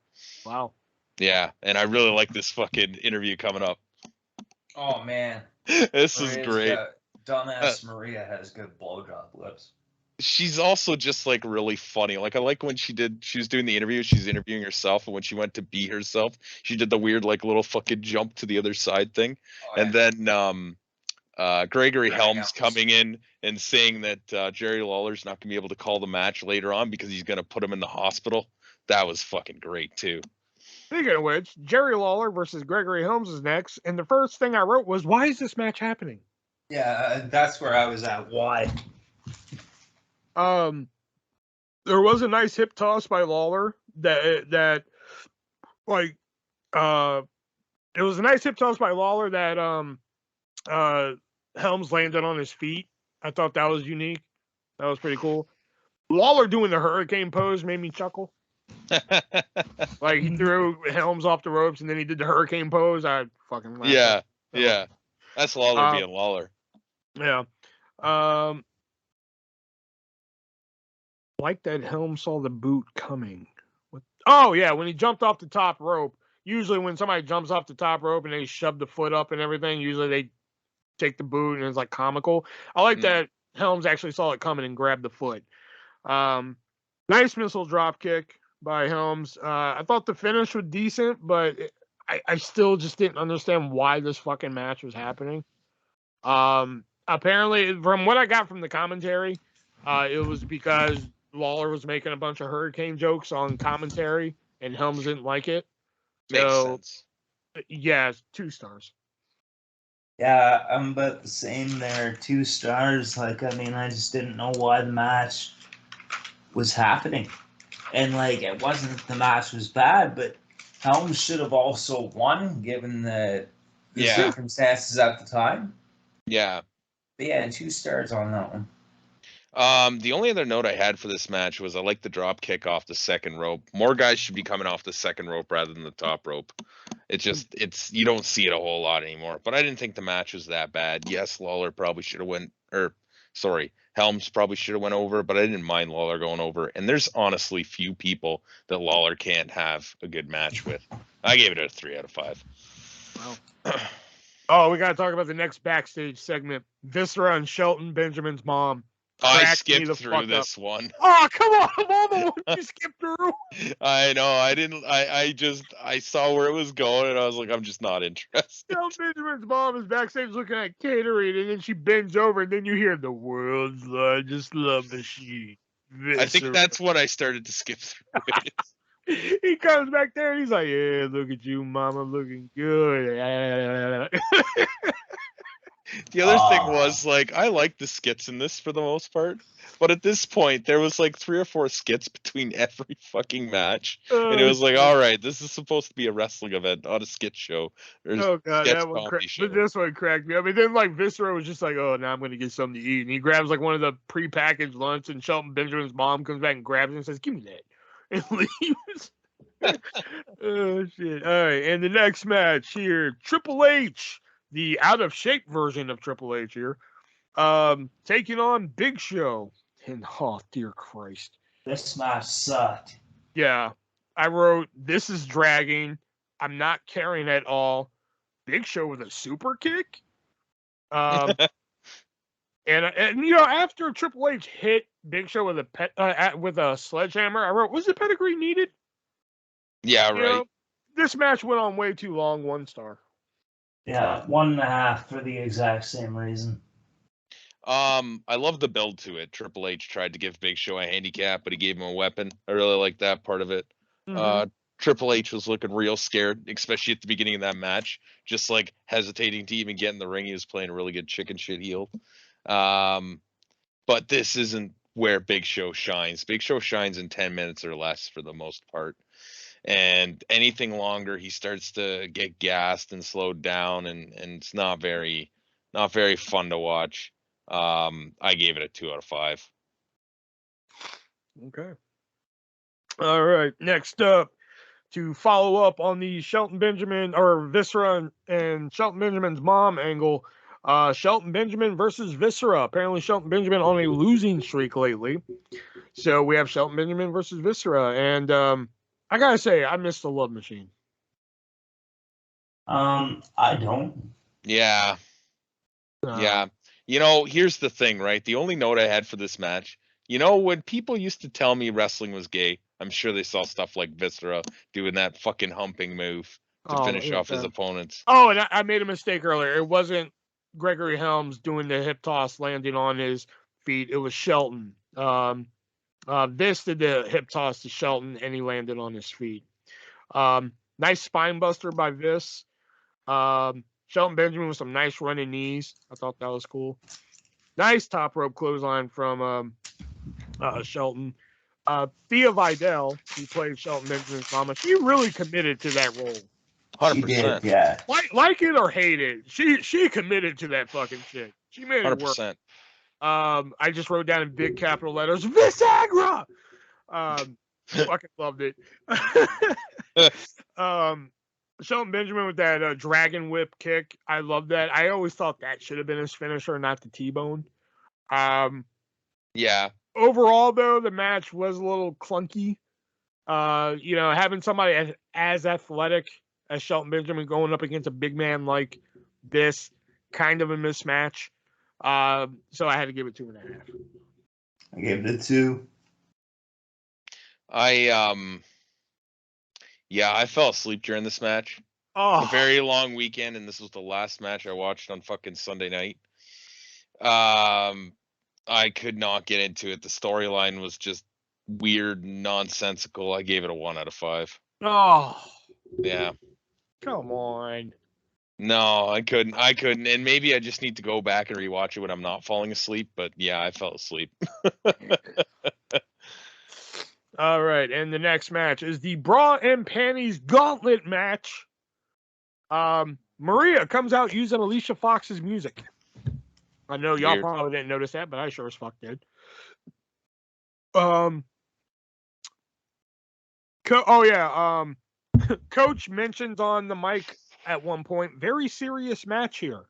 Wow. Yeah, and I really like this fucking interview coming up. Oh man, this is great. Dumbass Maria has good blowjob lips. She's also just like really funny. Like I like when she was doing the interview, she's interviewing herself, and when she went to be herself, she did the weird like little fucking jump to the other side thing. And then Gregory Helms coming in and saying that Jerry Lawler's not gonna be able to call the match later on because he's gonna put him in the hospital. That was fucking great too. Speaking of which, Jerry Lawler versus Gregory Helms is next, and the first thing I wrote was, why is this match happening? Yeah, that's where I was at. Why? There was a nice hip toss by Lawler it was a nice hip toss by Lawler that Helms landed on his feet. I thought that was unique. That was pretty cool. Lawler doing the hurricane pose made me chuckle. Like he threw Helms off the ropes and then he did the hurricane pose. I fucking laughed. Yeah. That's Lawler being Lawler. Yeah. Like that Helms saw the boot coming. What? Oh yeah, when he jumped off the top rope. Usually when somebody jumps off the top rope and they shove the foot up and everything, usually they take the boot and it's like comical. I like that Helms actually saw it coming and grabbed the foot. Nice missile drop kick by Helms. I thought the finish was decent, but I still just didn't understand why this fucking match was happening. Apparently, from what I got from the commentary, it was because Lawler was making a bunch of hurricane jokes on commentary, and Helms didn't like it. Makes sense. Yeah, 2 stars. Yeah, I'm about the same there. 2 stars. Like, I mean, I just didn't know why the match was happening. And, like, it wasn't that the match was bad, but Helms should have also won, given the circumstances at the time. Yeah. But yeah, 2 stars on that one. The only other note I had for this match was I like the drop kick off the second rope. More guys should be coming off the second rope rather than the top rope. It's you don't see it a whole lot anymore. But I didn't think the match was that bad. Yes, Lawler probably should have Helms probably should have went over, but I didn't mind Lawler going over. And there's honestly few people that Lawler can't have a good match with. I gave it a 3 out of 5. Wow. Oh, we got to talk about the next backstage segment. Viscera and Shelton Benjamin's mom. I skipped through this one. Oh, come on. I'm all the one you skipped through. I know. I didn't. I saw where it was going, and I was like, I'm just not interested. Shelton Benjamin's mom is backstage looking at catering, and then she bends over, and then you hear the world's largest love machine. Viscera. I think that's when I started to skip through it. He comes back there, and he's like, yeah, look at you, mama, looking good. The other thing was, like, I like the skits in this for the most part, but at this point, there was like 3 or 4 skits between every fucking match, and it was like, all right, this is supposed to be a wrestling event, not a skit show. Oh god, that one this one cracked me. I mean, then like Viscera was just like, oh, now I'm gonna get something to eat, and he grabs like one of the prepackaged lunch, and Shelton Benjamin's mom comes back and grabs it and says, "Give me that," and leaves. Oh shit! All right, and the next match here, Triple H. The out-of-shape version of Triple H here, taking on Big Show. And oh, dear Christ. This match sucked. Yeah. I wrote, this is dragging. I'm not caring at all. Big Show with a super kick? And you know, after Triple H hit Big Show with a sledgehammer, I wrote, was the pedigree needed? Yeah, right. Know, this match went on way too long, 1 star. Yeah, 1.5 for the exact same reason. I love the build to it. Triple H tried to give Big Show a handicap, but he gave him a weapon. I really like that part of it. Mm-hmm. Triple H was looking real scared, especially at the beginning of that match, just like hesitating to even get in the ring. He was playing a really good chicken shit heel. But this isn't where Big Show shines. Big Show shines in 10 minutes or less for the most part. And anything longer, he starts to get gassed and slowed down, and it's not very fun to watch. I gave it a 2 out of 5. Okay. All right. Next up, to follow up on the Shelton Benjamin or Viscera and Shelton Benjamin's mom angle, Shelton Benjamin versus Viscera. Apparently, Shelton Benjamin on a losing streak lately. So we have Shelton Benjamin versus Viscera, and I gotta say, I miss the Love Machine. I don't. Yeah. Yeah. You know, here's the thing, right? The only note I had for this match, you know, when people used to tell me wrestling was gay, I'm sure they saw stuff like Viscera doing that fucking humping move to finish off his opponents. Oh, and I made a mistake earlier. It wasn't Gregory Helms doing the hip toss landing on his feet. It was Shelton. This did the hip toss to Shelton, and he landed on his feet. Nice spine buster by Vis. Shelton Benjamin with some nice running knees. I thought that was cool. Nice top rope clothesline from Shelton. Thea Vidal, who played Shelton Benjamin's mama, she really committed to that role. She did, 100%. yeah. Like it or hate it, she committed to that fucking shit. She made it work. 100%. I just wrote down in big capital letters, Visagra. Fucking loved it. Shelton Benjamin with that dragon whip kick. I love that. I always thought that should have been his finisher, not the T-bone. Yeah. Overall, though, the match was a little clunky. Having somebody as athletic as Shelton Benjamin going up against a big man like this, kind of a mismatch. So I had to give it 2.5. I gave it a 2. I fell asleep during this match. Oh, A very long weekend, and this was the last match I watched on fucking Sunday night. I could not get into it. The storyline was just weird, nonsensical. I gave it a 1 out of 5. Oh, Yeah. come on. No, I couldn't. And maybe I just need to go back and rewatch it when I'm not falling asleep. But yeah, I fell asleep. All right, and the next match is the Bra and Panties Gauntlet match. Maria comes out using Alicia Fox's music. I know y'all Weird. probably didn't notice that, but I sure as fuck did. Coach mentions on the mic at one point, very serious match here.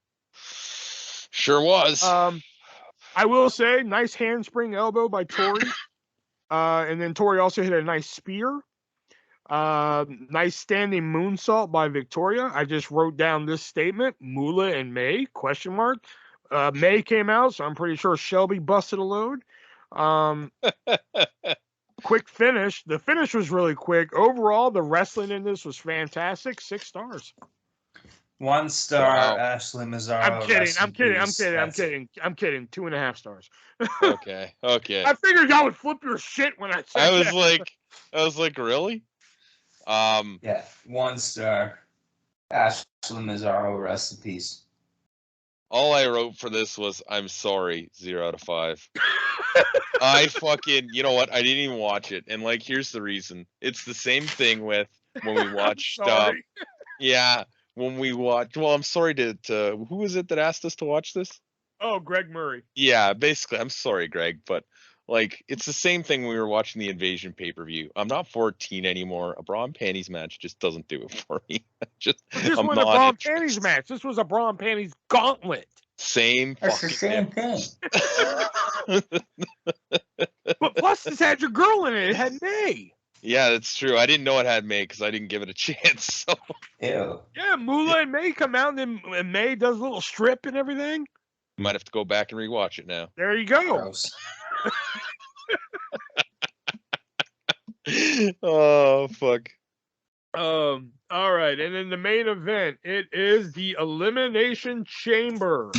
Sure was. I will say, nice handspring elbow by Tori. And then Tori also hit a nice spear. Nice standing moonsault by Victoria. I just wrote down this statement, Moolah and May, question mark. May came out, so I'm pretty sure Shelby busted a load. Quick finish. The finish was really quick. Overall, the wrestling in this was fantastic. 6 stars. 1 star, Wow. Ashley Mazzaro. I'm kidding. I'm kidding. I'm That's kidding. 2.5 stars. Okay. I figured y'all would flip your shit when I said I was that. like, really? Yeah, 1 star. Ashley Mazzaro, rest in peace. All I wrote for this was, I'm sorry, 0 out of 5. I fucking, you know what? I didn't even watch it. And like, here's the reason. It's the same thing with when we watched, when we watched, well, I'm sorry to who was it that asked us to watch this? Oh, Greg Murray. Yeah, basically, I'm sorry, Greg, but like, it's the same thing when we were watching the Invasion pay-per-view. I'm not 14 anymore. A bra and panties match just doesn't do it for me. This I'm wasn't a not bra and interested. panties match. This was a bra and panties gauntlet. Same That's the fucking same thing. But plus, this had your girl in it. It had May. Yeah, that's true. I didn't know it had May because I didn't give it a chance. So. Ew. Yeah, Moolah and May come out, and then May does a little strip and everything. Might have to go back and rewatch it now. There you go. Gross. Oh, fuck. All right, and then the main event, it is the Elimination Chamber.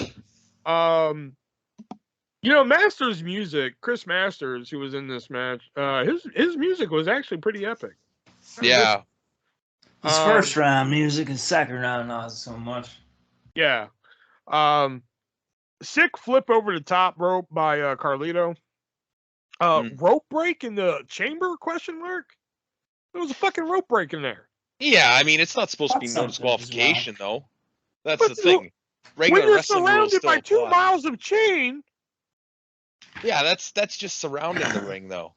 Masters music, Chris Masters, who was in this match, his music was actually pretty epic. Yeah. His first round music and second round not so much. Yeah. Sick flip over the top rope by Carlito. Rope break in the chamber, question mark? There was a fucking rope break in there. Yeah, I mean, it's not supposed to be no Something's disqualification, though. That's But the thing. When Regular you're wrestling rules surrounded still by 2 apply. miles of chain. Yeah, that's just surrounding the ring, though.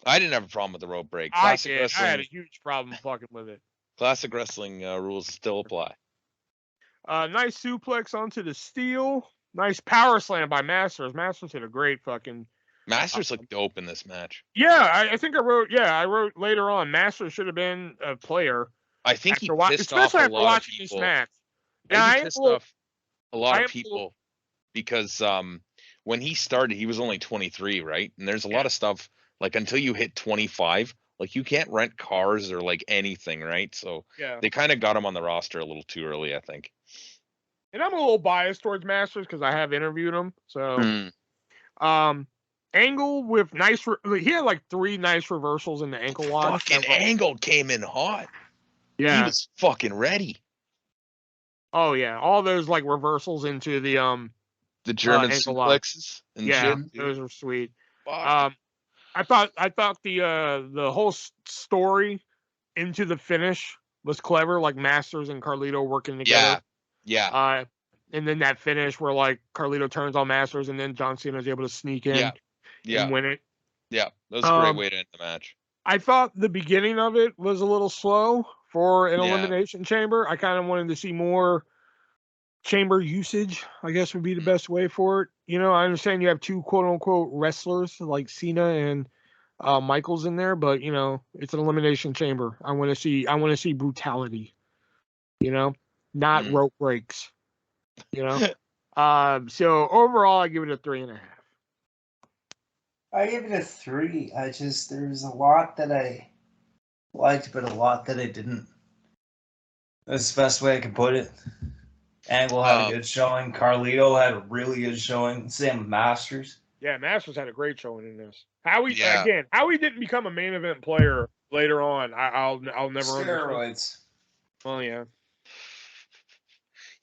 I didn't have a problem with the rope break. I Classic did. wrestling. I had a huge problem fucking with it. Classic wrestling rules still apply. Nice suplex onto the steel. Nice power slam by Masters. Masters hit a great fucking. Masters looked dope in this match. Yeah, I think I wrote. Yeah, I wrote later on. Masters should have been a player. I think he pissed off especially a after lot of watching this people. match. I Yeah, think I he am pissed a little- off a lot I of am a people little- because when he started, he was only 23, right? And there's a lot of stuff like until you hit 25, like you can't rent cars or like anything, right? So Yeah. they kind of got him on the roster a little too early, I think. And I'm a little biased towards Masters because I have interviewed him. So, Mm. Angle with nice. He had like 3 nice reversals in the ankle lock. Fucking Angle came in hot. Yeah. He was fucking ready. Oh yeah, all those like reversals into the German ankle lock. suplexes and Yeah, shit. those are sweet. Fuck. I thought the whole story into the finish was clever, like Masters and Carlito working together. Yeah. And then that finish where like Carlito turns on Masters and then John Cena is able to sneak in and win it. Yeah, that was a great way to end the match. I thought the beginning of it was a little slow for an Elimination Chamber. I kind of wanted to see more chamber usage, I guess would be the best way for it. You know, I understand you have two quote unquote wrestlers like Cena and Michaels in there, but you know, it's an Elimination Chamber. I want to see brutality, you know, not rope breaks, you know. So overall I give it a 3.5. I give it a 3. There's a lot that I liked, but a lot that I didn't. That's the best way I can put it. Angle had a good showing. Carlito had a really good showing. Same with Masters. Yeah, Masters had a great showing in this. How he didn't become a main event player later on, I'll never Steroids. understand. Well, yeah.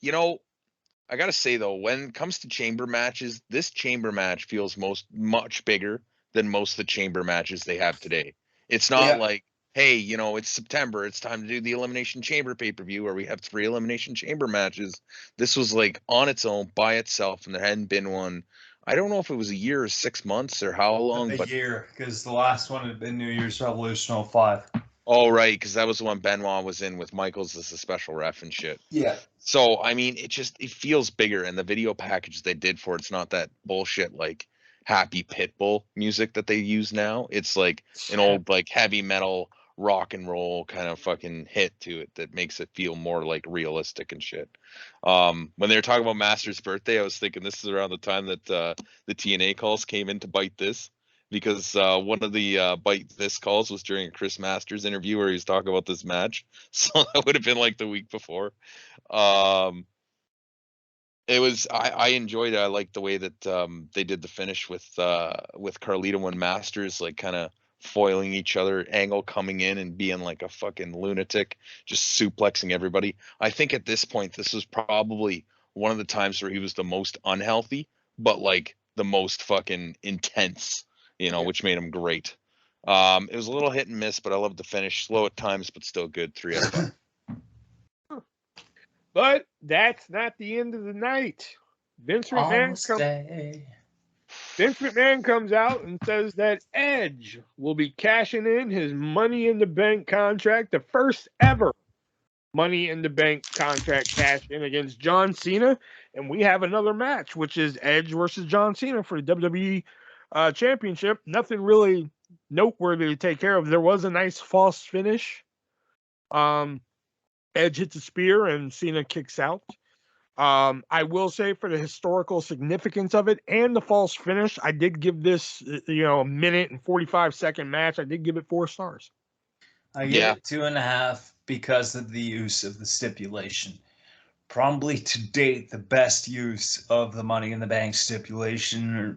You know, I gotta say though, when it comes to chamber matches, this chamber match feels much bigger than most of the chamber matches they have today. It's not like, hey, you know, it's September, it's time to do the Elimination Chamber pay-per-view where we have 3 Elimination Chamber matches. This was like on its own, by itself, and there hadn't been one. I don't know if it was a year or 6 months or how long. A year, because the last one had been New Year's Revolution 05. Oh, right, because that was the one Benoit was in with Michaels as a special ref and shit. Yeah. So, I mean, it feels bigger, and the video package they did for it's not that bullshit, like, happy Pitbull music that they use now. It's like an old, like, heavy metal, rock and roll kind of fucking hit to it that makes it feel more, like, realistic and shit. When they were talking about Masters' birthday, I was thinking this is around the time that the TNA calls came in to bite this. Because one of the Bite This calls was during a Chris Masters interview where he was talking about this match. So that would have been like the week before. It was I enjoyed it. I liked the way that they did the finish with Carlito and Masters, like kind of foiling each other, Angle coming in and being like a fucking lunatic, just suplexing everybody. I think at this point, this was probably one of the times where he was the most unhealthy, but like the most fucking intense. You know, which made him great. It was a little hit and miss, but I loved the finish. Slow at times, but still good. 3 out of 5. But that's not the end of the night. Vince McMahon comes out and says that Edge will be cashing in his Money in the Bank contract, the first ever Money in the Bank contract cash in against John Cena. And we have another match, which is Edge versus John Cena for the WWE championship. Nothing really noteworthy to take care of. There was a nice false finish. Edge hits a spear and Cena kicks out. I will say for the historical significance of it and the false finish, I did give this, a minute and 45-second match. I did give it 4 stars. I give it 2.5 because of the use of the stipulation. Probably to date the best use of the Money in the Bank stipulation.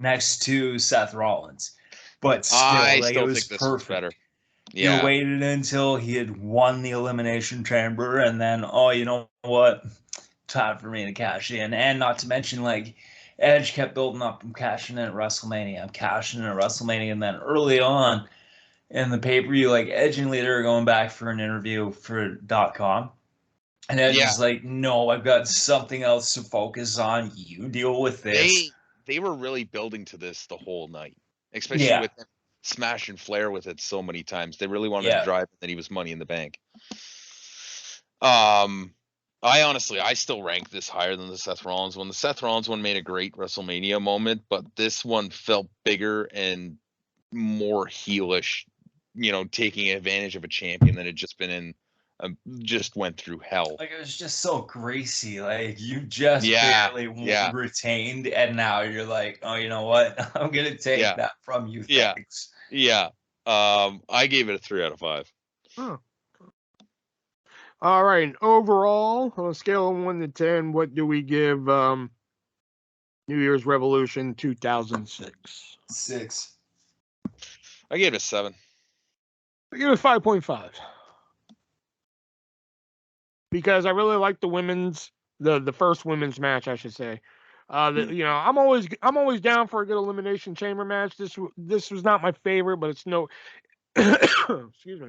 Next to Seth Rollins, but still, I like, still it was think this perfect. was better. Yeah, you waited until he had won the Elimination Chamber, and then, oh, you know what? Time for me to cash in. And not to mention, like, Edge kept building up. I'm cashing in at WrestleMania. I'm cashing in at WrestleMania, and then early on in the pay-per-view, like, Edge and Lita are going back for an interview for .com. And Edge is like, no, I've got something else to focus on. You deal with this. They were really building to this the whole night, especially with Smash and Flair with it so many times. They really wanted to drive that he was Money in the Bank. I still rank this higher than the Seth Rollins one. The Seth Rollins one made a great WrestleMania moment, but this one felt bigger and more heelish, taking advantage of a champion that had just been in. Just went through hell. Like, it was just so greasy. Like, you just barely retained, and now you're like, oh, you know what? I'm gonna take that from you. Thanks. Yeah. I gave it a 3 out of 5. Oh. All right. And overall, on a scale of 1 to 10, what do we give New Year's Revolution 2006? 6. I gave it a 7. I give it 5.5. Because I really like the first women's match, I should say. I'm always down for a good Elimination Chamber match. This was not my favorite, but it's no excuse me.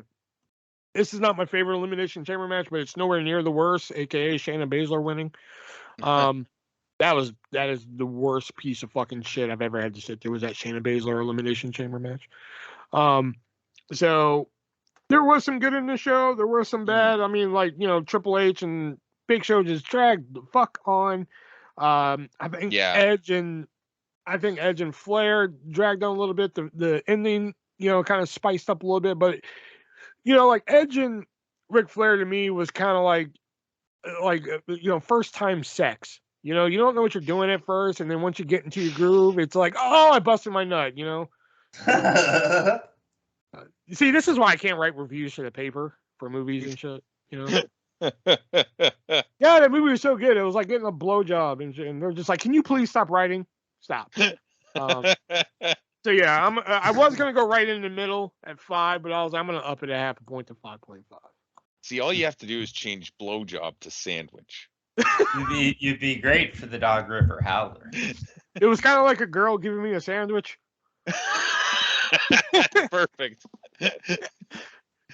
this is not my favorite Elimination Chamber match, but it's nowhere near the worst, aka Shayna Baszler winning. That is the worst piece of fucking shit I've ever had to sit through, was that Shayna Baszler Elimination Chamber match. So there was some good in the show. There was some bad. I mean, like, Triple H and Big Show just dragged the fuck on. I think Edge and Flair dragged on a little bit. The ending, kind of spiced up a little bit, but like Edge and Ric Flair to me was kind of like first time sex. You don't know what you're doing at first, and then once you get into your groove, it's like, oh, I busted my nut. You see, this is why I can't write reviews for the paper for movies and shit. Yeah, that movie was so good. It was like getting a blowjob, and they're just like, "Can you please stop writing? Stop." So yeah, I was gonna go right in the middle at 5, but I'm gonna up it a half a point to 5.5. See, all you have to do is change blowjob to sandwich. You'd be great for the Dog River Howler. It was kind of like a girl giving me a sandwich. Perfect.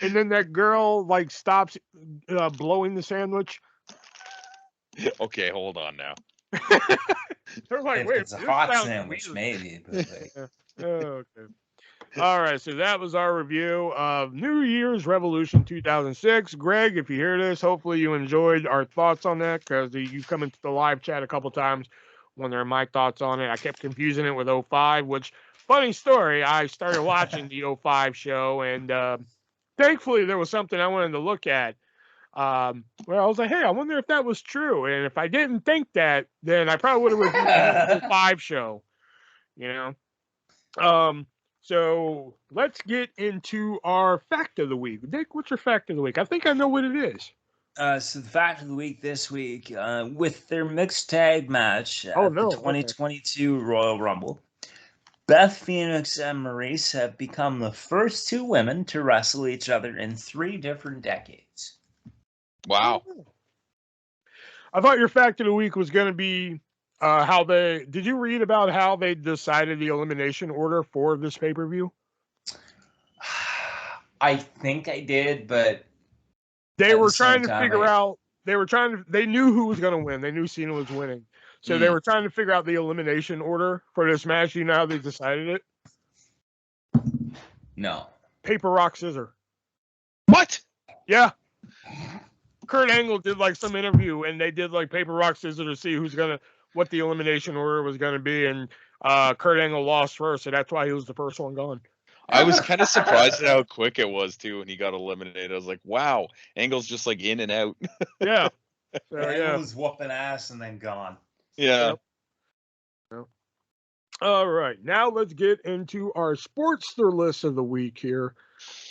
And then that girl like stops blowing the sandwich. Okay, hold on now. They're like, If wait, it's a hot sandwich, maybe. But like... Okay. All right, so that was our review of New Year's Revolution 2006. Greg, if you hear this, hopefully you enjoyed our thoughts on that, because you've come into the live chat a couple times wondering my thoughts on it. I kept confusing it with 05, which, funny story, I started watching the 05 show, and thankfully there was something I wanted to look at. Where I was like, hey, I wonder if that was true. And if I didn't think that, then I probably would have reviewed the 05 show, So let's get into our fact of the week. Dick, what's your fact of the week? I think I know what it is. So the fact of the week this week, with their mixed tag match at the 2022 Royal Rumble, Beth Phoenix and Maurice have become the first 2 women to wrestle each other in 3 different decades. Wow. I thought your fact of the week was going to be did you read about how they decided the elimination order for this pay-per-view? I think I did, but they were trying to figure out, they knew who was going to win. They knew Cena was winning. So they were trying to figure out the elimination order for this match. You know how they decided it? No. Paper, rock, scissors. What? Yeah. Kurt Angle did like some interview, and they did like paper, rock, scissors to see what the elimination order was going to be, and Kurt Angle lost first, so that's why he was the first one gone. I was kind of surprised at how quick it was too when he got eliminated. I was like, wow, Angle's just like in and out. Yeah. So, Angle was whooping ass and then gone. Yeah. Yep. All right, now let's get into our Sportster list of the week here.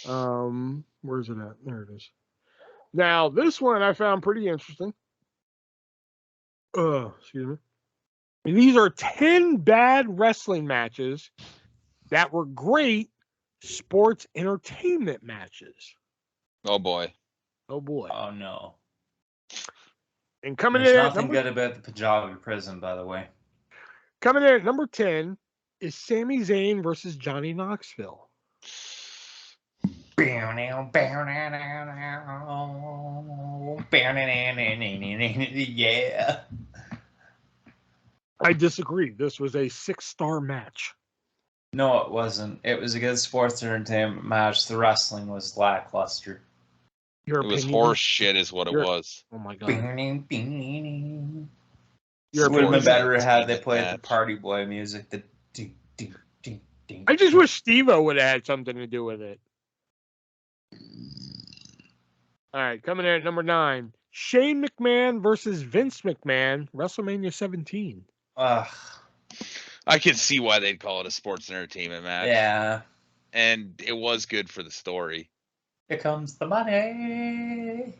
Where's it at? There it is. Now, this one I found pretty interesting. Excuse me. These are 10 bad wrestling matches that were great sports entertainment matches. Oh boy. Oh boy. Oh no. And coming There's in nothing good about the Punjabi prison, by the way. Coming in at number 10 is Sami Zayn versus Johnny Knoxville. Yeah. I disagree. This was a 6-star match. No, it wasn't. It was a good sports entertainment match. The wrestling was lackluster. It was horse shit is what it was. Oh my god. It would have been better had they played the Party Boy music. I just wish Steve-O would have had something to do with it. All right, coming in at number 9, Shane McMahon versus Vince McMahon, WrestleMania 17. Ugh. I can see why they'd call it a sports entertainment match. Yeah. And it was good for the story. Here comes the money.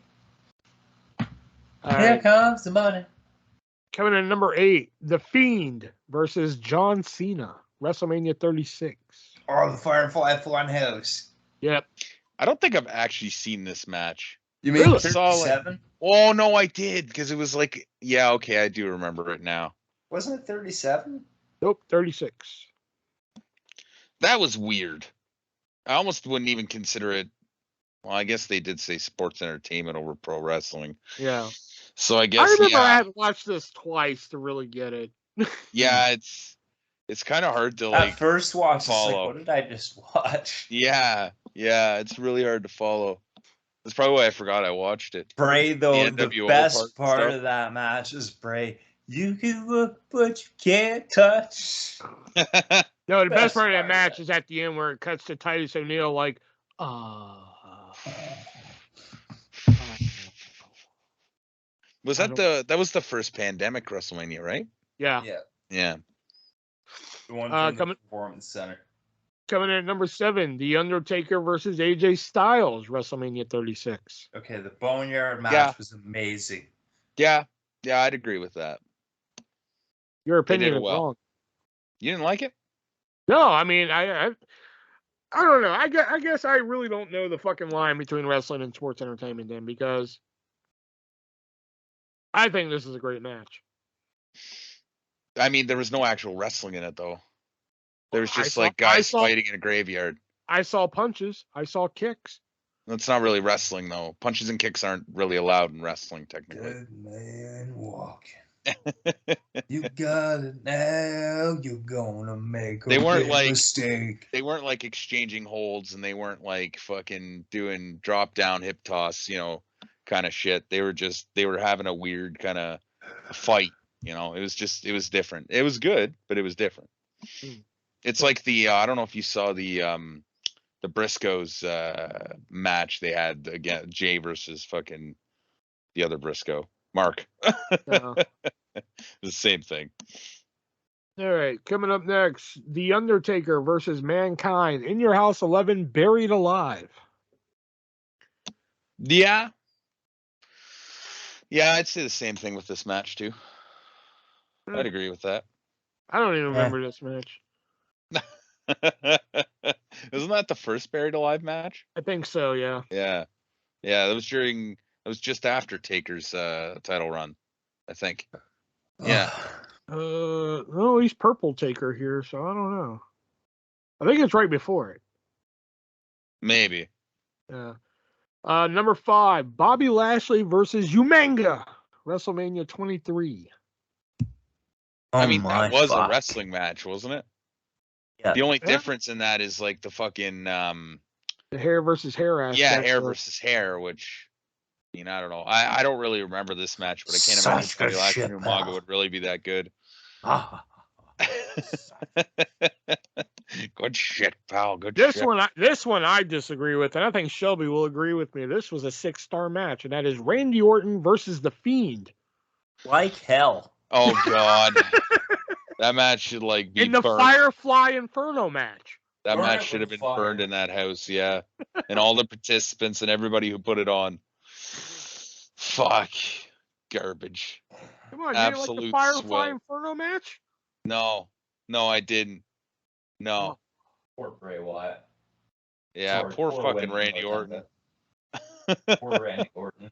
Here comes the money. Coming in at number 8, The Fiend versus John Cena, WrestleMania 36. Oh, the Firefly Funhouse. Yep. I don't think I've actually seen this match. You mean Really? 37? Oh, no, I did, because it was like, yeah, okay, I do remember it now. Wasn't it 37? Nope, 36. That was weird. I almost wouldn't even consider it Well, I guess they did say sports entertainment over pro wrestling. Yeah. So I I guess remember I had to watch this twice to really get it. yeah, it's kind of hard to like At first watch, it's follow. like, what did I just watch? Yeah, it's really hard to follow. That's probably why I forgot I watched it. Bray, though, the NWO best part part stuff. of that match is Bray. You can look, but you can't touch. No, the best Best part of that part of match that. is at the end where it cuts to Titus O'Neil like, Was I that was the first pandemic WrestleMania, right? yeah. Yeah. The one from the coming Performance Center. in at number 7, The Undertaker versus Aj Styles, WrestleMania 36. Okay, the Boneyard match was amazing. Yeah, I'd agree with that. Your They did opinion it is well. wrong. You didn't like it? No, I mean, I don't know. I guess I really don't know the fucking line between wrestling and sports entertainment then, because I think this is a great match. I mean, there was no actual wrestling in it though. There was just I like guys saw- fighting in a graveyard. I saw punches. I saw kicks. That's not really wrestling though. Punches and kicks aren't really allowed in wrestling technically. Good man walking. You got it now. You're gonna make a They weren't big like- mistake. They weren't like exchanging holds, and they weren't like fucking doing drop down hip toss, kind of shit. They were having a weird kind of fight. It was different. It was good, but it was different. It's like the I don't know if you saw the Briscoes match they had again, Jay versus fucking the other Briscoe, Mark. The same thing. All right, coming up next, The Undertaker versus Mankind, In Your House 11, Buried Alive. Yeah, I'd say the same thing with this match too. I'd agree with that. I don't even remember this match. Isn't that the first Buried Alive match? I think so, yeah. Yeah. That was just after Taker's title run, I think. Yeah. No, he's Purple Taker here, so I don't know. I think it's right before it. Maybe. Yeah. Number 5, Bobby Lashley versus Umaga, WrestleMania 23. I mean, that was a wrestling match, wasn't it? Yeah. The only difference in that is like the fucking the hair versus hair aspect. Yeah, hair versus hair, which I don't know. I don't really remember this match, but I can't imagine Bobby Lashley and Umaga would really be that good. Good shit, pal. Good shit. This one I disagree with, and I think Shelby will agree with me. This was a 6-star match, and that is Randy Orton versus The Fiend. Like hell. Oh God. That match should like be in the burned. Firefly Inferno match. That match should have been burned in that house, yeah. And all the participants and everybody who put it on. Fuck. Garbage. Come on, Absolute you didn't like the Firefly sweat. Inferno match? No, I didn't. No. Poor Bray Wyatt. Yeah, poor fucking Randy Orton. Poor Randy Orton.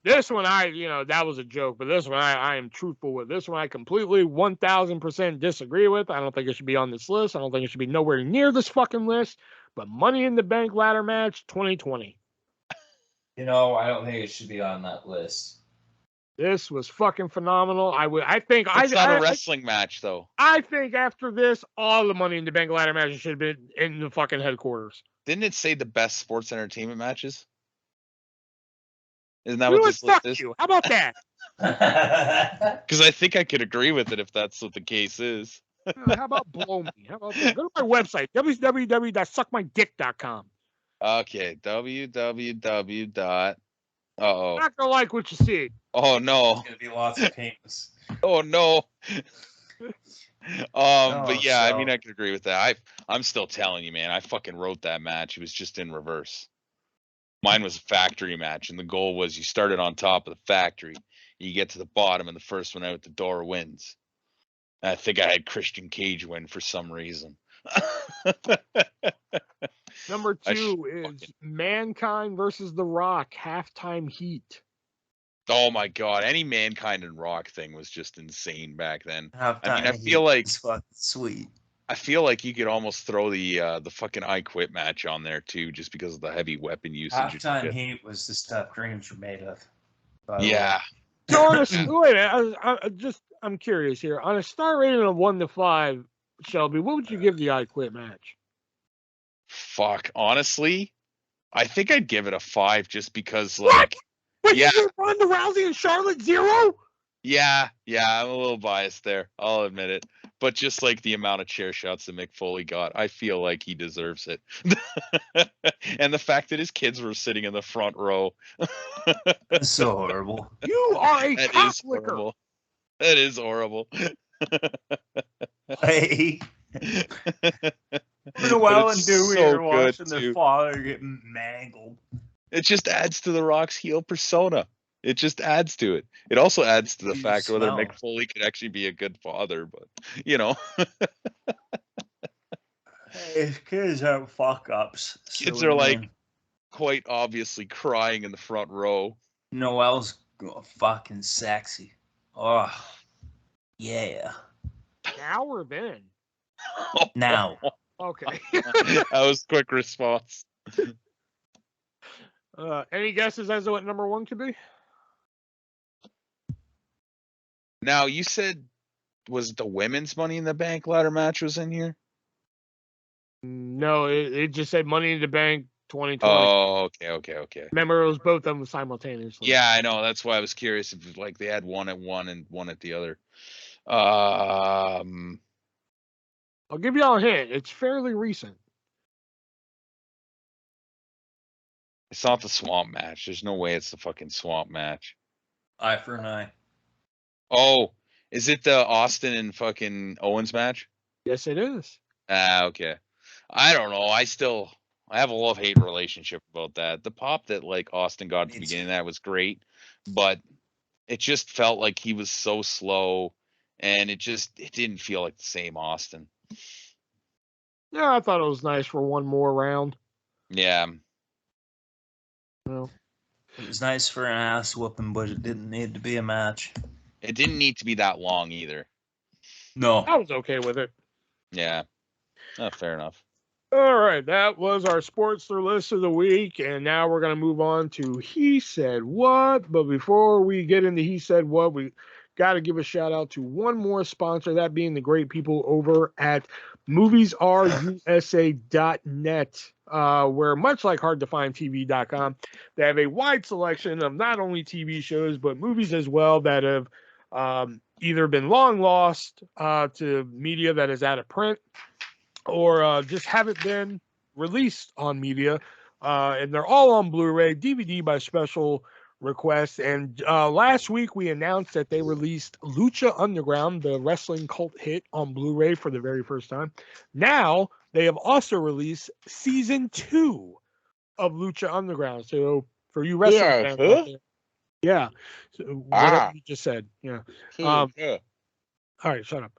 This one, that was a joke, but this one I am truthful with. This one I completely 1000% disagree with. I don't think it should be on this list. I don't think it should be nowhere near this fucking list. But Money in the Bank ladder match 2020. I don't think it should be on that list. This was fucking phenomenal. It's not a wrestling match though. I think after this, all the Money in the Bank ladder matches should have been in the fucking headquarters. Didn't it say the best sports entertainment matches? Isn't that what this list is? How about that? Because I think I could agree with it if that's what the case is. How about blow me? How about that? Go to my website, www.suckmydick.com. Okay, www. You're not gonna like what you see. Oh no. There's gonna be lots of pains. Oh no. But yeah, I mean, I could agree with that. I'm still telling you, man. I fucking wrote that match. It was just in reverse. Mine was a factory match, and the goal was you started on top of the factory, you get to the bottom, and the first one out the door wins. And I think I had Christian Cage win for some reason. Number 2 is Mankind versus The Rock, halftime heat. Oh my God! Any Mankind and Rock thing was just insane back then. I feel like it's fucking sweet. I feel like you could almost throw the fucking I Quit match on there too, just because of the heavy weapon usage. and Halftime shit. Heat was the stuff dreams were made of. By the Yeah. way. So on wait a minute, I'm curious here. On a star rating of 1 to 5, Shelby, what would you give the I Quit match? Fuck. Honestly, I think I'd give it a 5 just because, What? like, Wait, yeah. you give Ronda Rousey and Charlotte 0? Yeah, I'm a little biased there. I'll admit it. But just like the amount of chair shots that Mick Foley got, I feel like he deserves it. And the fact that his kids were sitting in the front row. That's so horrible. You are a That cock is licker. horrible. That is horrible. Hey. But Noel it's and Dewey so are watching good, their too. father get mangled. It just adds to The Rock's heel persona. It just adds to it. It also adds to the You fact whether smell. Mick Foley could actually be a good father, but you know, Hey, kids have fuck ups. kids are like quite obviously crying in the front row. Noel's fucking sexy. Oh, yeah. Now or then? Now. Okay. That was a quick response. Any guesses as to what number 1 could be? Now you said, was it the women's Money in the Bank ladder match was in here? No, it just said Money in the Bank 2020. Oh, okay. Remember, it was both of them simultaneously. Yeah, I know. That's why I was curious if like they had one at one and one at the other. I'll give you all a hint. It's fairly recent. It's not the swamp match. There's no way it's the fucking swamp match. Eye for an eye. Oh, is it the Austin and fucking Owens match? Yes, it is. Okay. I don't know. I have a love-hate relationship about that. The pop that like Austin got at the beginning of that was great, but it just felt like he was so slow, and it didn't feel like the same Austin. Yeah, I thought it was nice for one more round. Yeah. Well, it was nice for an ass whooping, but it didn't need to be a match. It didn't need to be that long either. No. I was okay with it. Yeah. Fair enough. All right, that was our Sportster list of the week, and now we're going to move on to He Said What. But before we get into He Said What, we got to give a shout out to one more sponsor, that being the great people over at MoviesRUSA.net, where much like HardToFindTV.com, they have a wide selection of not only TV shows but movies as well that have either been long lost to media that is out of print, or just haven't been released on media. And they're all on Blu-ray, DVD by special request. And last week we announced that they released Lucha Underground, the wrestling cult hit, on Blu-ray for the very first time. Now they have also released season 2 of Lucha Underground. So for you wrestling fans out there, yeah. So whatever you just said. Yeah. All right, shut up.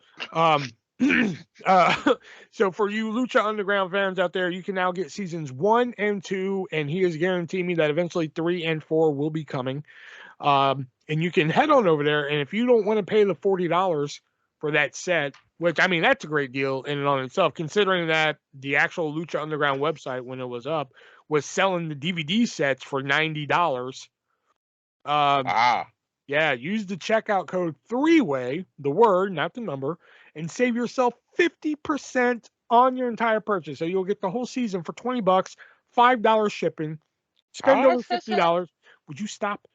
So for you Lucha Underground fans out there, you can now get seasons 1 and 2, and he has guaranteed me that eventually 3 and 4 will be coming. And you can head on over there, and if you don't want to pay the $40 for that set, which, I mean, that's a great deal in and on itself, considering that the actual Lucha Underground website, when it was up, was selling the DVD sets for $90. Yeah, use the checkout code 3-way, the word, not the number, and save yourself 50% on your entire purchase. So you'll get the whole season for $20, $5 shipping. Spend over $50. Would you stop?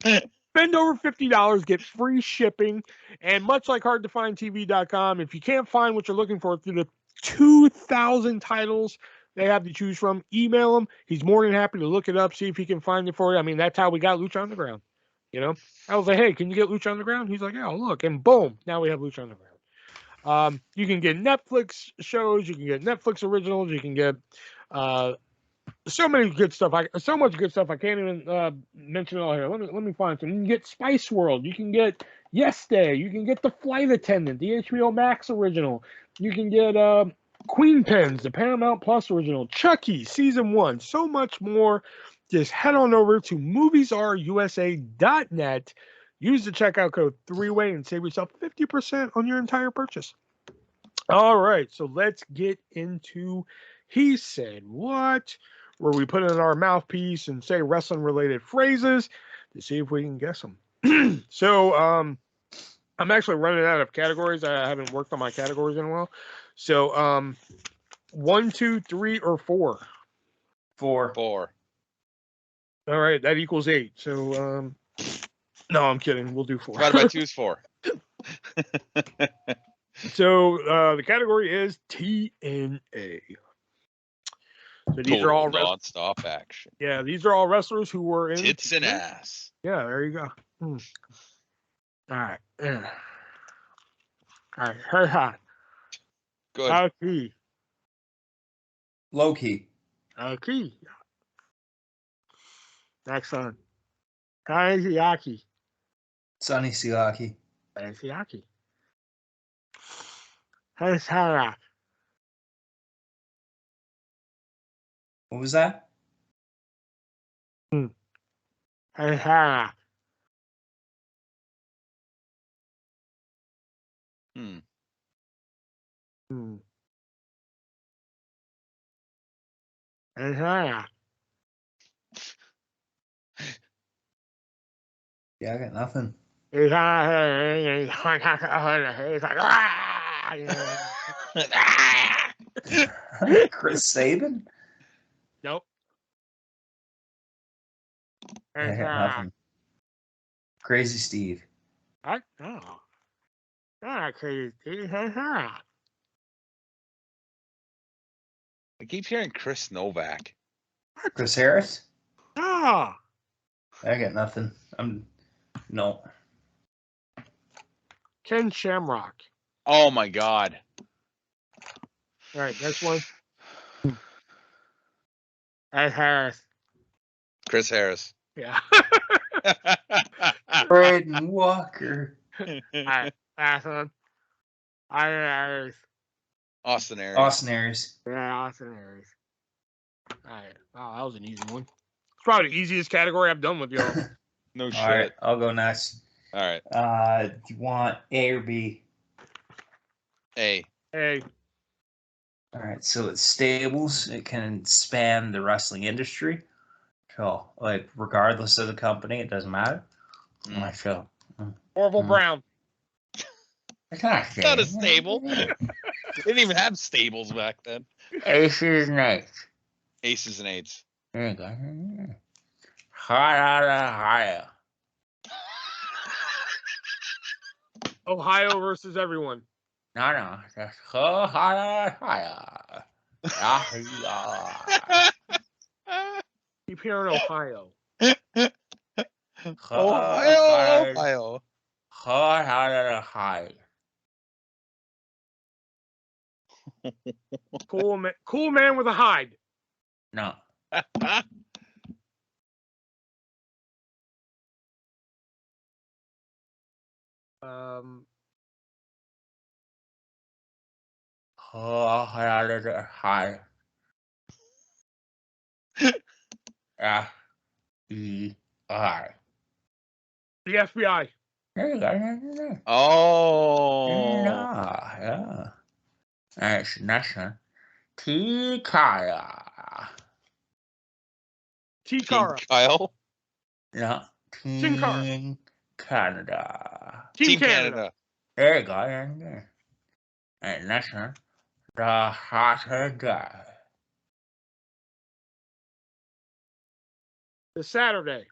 Spend over $50, get free shipping, and much like HardToFindTV.com, if you can't find what you're looking for through the 2,000 titles they have to choose from, email him. He's more than happy to look it up, see if he can find it for you. I mean, that's how we got Lucha Underground. You know, I was like, hey, can you get Lucha Underground? He's like, yeah, I'll look. And boom, now we have Lucha Underground. You can get Netflix shows, you can get Netflix originals, you can get so many good stuff. So much good stuff. I can't even mention it all here. Let me find some. You can get Spice World. You can get Yes Day. You can get The Flight Attendant, the HBO Max original. You can get Queen Pens, the Paramount Plus original. Chucky season 1. So much more. Just head on over to moviesrusa.net. Use the checkout code 3-way and save yourself 50% on your entire purchase. All right, so let's get into He Said What, where we put in our mouthpiece and say wrestling-related phrases to see if we can guess them. So, I'm actually running out of categories. I haven't worked on my categories in a while. So, 1, 2, 3, or 4? 4. 4. All right, that equals 8. So, no, I'm kidding. We'll do 4. Divided by 2 is 4. So, the category is TNA. So these are all non-stop action. Yeah, these are all wrestlers who were in Tits and ass. Yeah, there you go. All right. All right. Her hot. Good. Okay. Low key. Okay. Next one. Kaisiaki. Sonny Siaki. Kaisiaki. Hasara. What was that? Hasara. Hasara. Yeah, I got nothing. He's like, Chris Sabin? Nope. I got nothing. Crazy Steve. What? No. Not crazy. I keep hearing Chris Novak. Chris Harris? Oh. I got nothing. No. Ken Shamrock. Oh my God. All right, next one. Ed Harris. Chris Harris. Yeah. Braden Walker. All right, last one. Harris. Austin Aries. Austin Aries. Yeah, Austin Aries. All right. Wow, that was an easy one. It's probably the easiest category I've done with y'all. No shit. All right, I'll go next. All right. Do you want A or B? A. Hey. All right, so it's stables. It can span the wrestling industry. So, like, regardless of the company, it doesn't matter. My show. Orville Brown. It's not It's not a stable. They didn't even have stables back then. Aces and eights. Aces and eights. There you go. Higher. Ohio versus everyone. No. That's higher. Keep hearing Ohio. Ohio. High. Cool man with a hide. No. High. F-E-I. The FBI. There you go. Oh. Yeah. That's next one. T-Kaya. T-Cara. Team Kyle. No. Sin Cara. Team Canada. Team Canada. There you go. And next one. The Hotter Guy. The Saturday.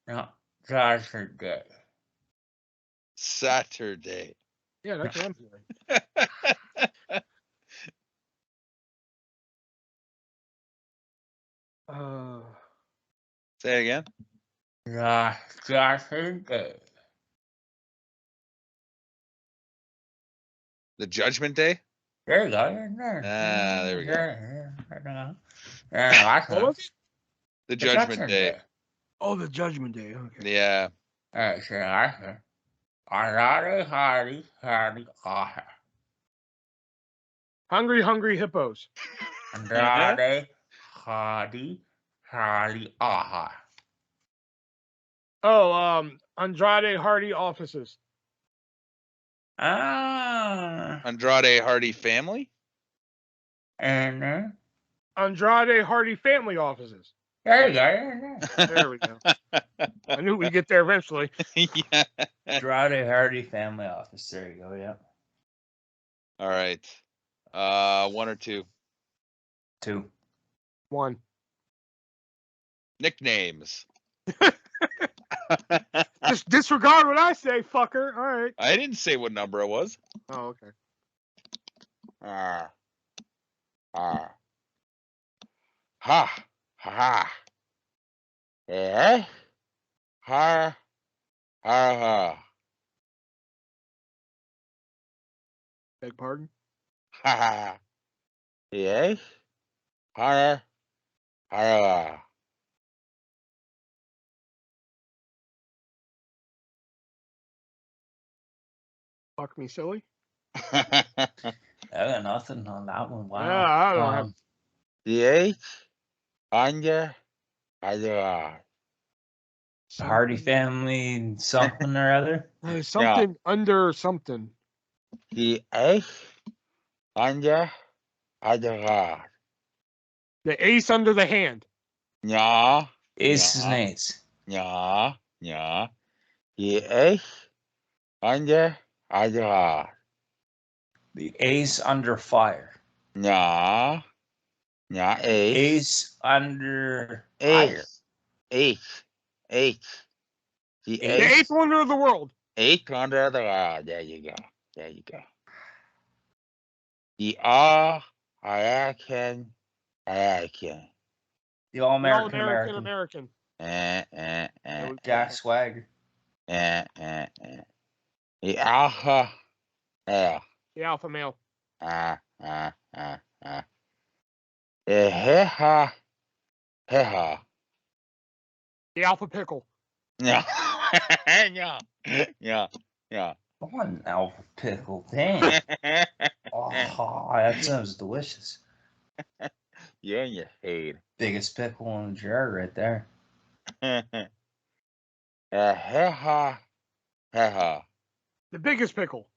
No. Saturday. Saturday. Yeah, that's what I'm hearing. Say it again. The Saturday. The Judgment Day. There you go. There we go. What was it? The Judgment Day. Oh, the Judgment Day. Okay. Yeah. All right, so Hungry Hippos. Andrade, Hardy, aha. Oh, Andrade Hardy offices. Andrade Hardy family. And Andrade Hardy family offices. there you go. There we go. I knew we'd get there eventually. Yeah. Andrade Hardy family office. There you go. Yeah. All right. 1 or 2 2. 1. nicknames. Just disregard what I say, fucker. All right. I didn't say what number it was. Oh, okay. Ha ha. Eh? Ha ha. Beg pardon? Ha ha. Yes. Ha ha. Fuck me silly. I got nothing on that one. Wow. Yeah, I don't have. Yes. Under. Hardy family something or other. Something under something. Yes. Under. The ace under the hand. Yeah. Aces and eights. Yeah. Yes. Under. The ace under fire. Yeah. Ace. Ace under fire. Ace. Ace. The eighth wonder of the world. Eighth wonder of the world. There you go. The All-American. The All-American American. Jack Swagger. The Alpha Male. The alpha male. Hee-haw. The alpha pickle. Yeah. One alpha pickle. Damn. Oh, that sounds delicious. Yeah, in your head. Biggest pickle in the jar right there. Hee-haw. The biggest pickle.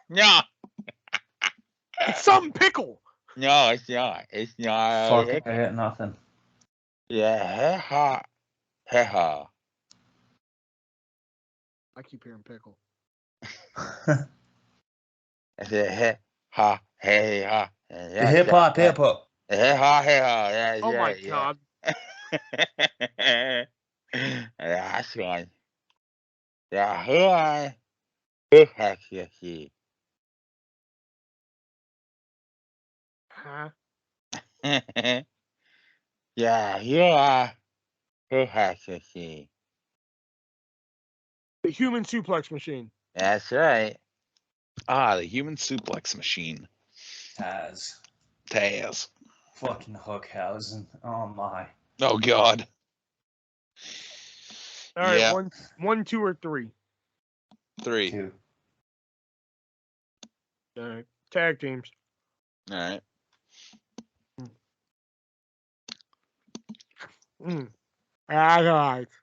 No. It's some pickle. No, it's not. It's not. Fuck, I got nothing. Yeah, hee-haw. I keep hearing pickle. I said hee-haw, hey-haw. The hip hop. Hee-haw. Yeah, Oh my god. That's one. Yeah, who has your key? Huh? Yeah, you are. Who has your key? The human suplex machine. That's right. The human suplex machine. Taz. Fucking Hookhausen. Oh my. Oh God. All right, Yeah. 1, 2, or 3. 3. 2. All right. Tag teams. All right. Acolytes.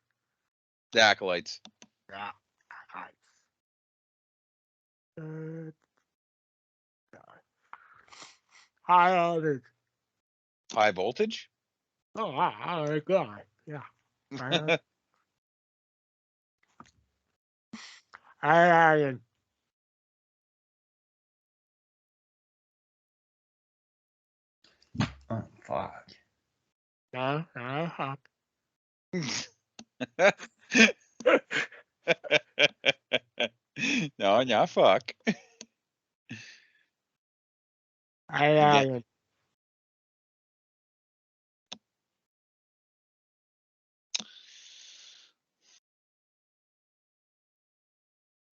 The Acolytes. Yeah. Acolytes. Highlighted. High Voltage. Oh, I like that. Yeah. Highlighted. Oh, fuck. No. No, fuck. Highlighted.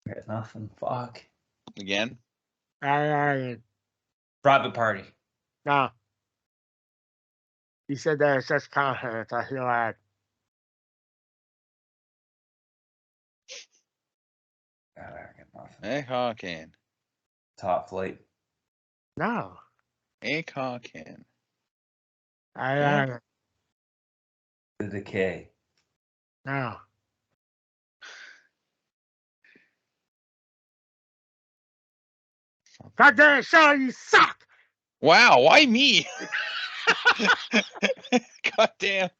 Got nothing. Fuck. Again. Highlighted. Private Party. No. He said that it's just confidence. I feel like. God, I got nothing. Hey, Hawkin. Top Flight. No. Hey, Hawkin. Highlighted. The Decay. No. Goddamn show, you suck. Wow, why me? God damn.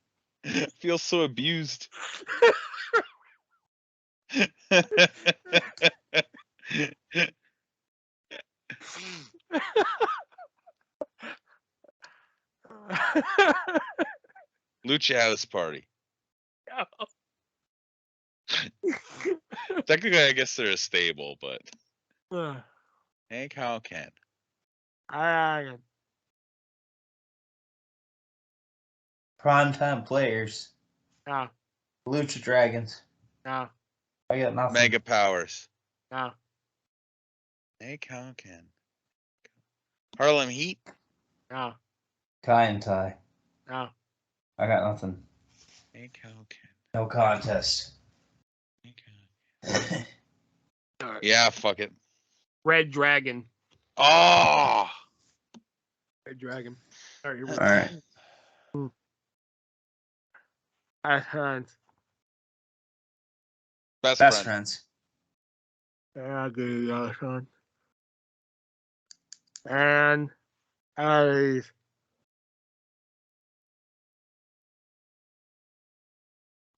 I feel so abused. Lucha House Party. Technically, I guess they're a stable, but hey, Kyle can. Primetime players. No. Lucha Dragons. No. I got nothing. Mega Powers. No. Hey, Kyle can. Harlem Heat. No. Kai and Tai. No. I got nothing. Hey, Kyle can. No contest. Hey, Kyle. Yeah, fuck it. Red Dragon. Oh. Red Dragon. All right. All right. Best friends. Yeah, good, son. And I.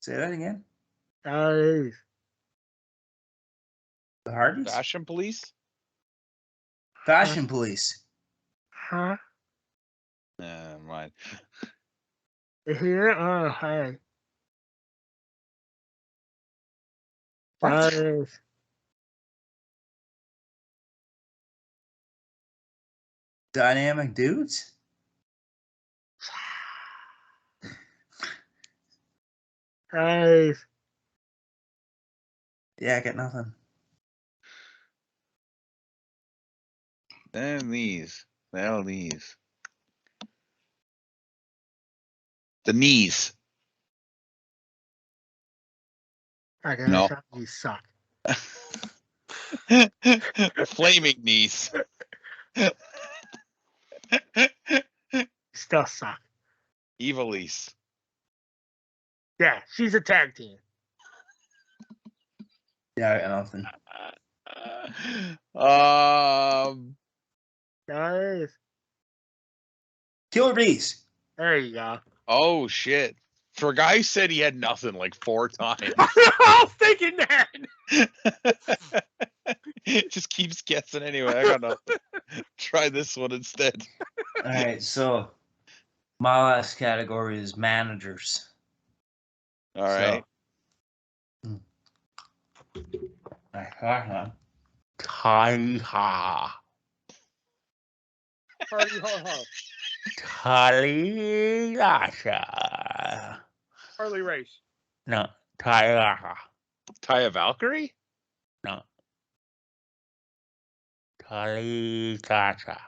Say that again. The Hardys? Fashion Police? Fashion Police. Huh? Never mind. Here? Oh, hi. What? Dynamic dudes? Hey. Yeah, I got nothing. Then these. Now these. The knees. Okay, No. you suck. Flaming knees. Still suck. Evilise. Yeah, she's a tag team. Yeah, I got nothing. Guys. Killer Bees. There you go. Oh shit. For a guy who said he had nothing like 4 times. I was thinking that. Just keeps guessing anyway. I got nothing. Try this one instead. All right, so my last category is managers. All right. Taiha. Party ho ho. Talilasha. Harley Race. No, Taiha. Taya Valkyrie? No. Talisha.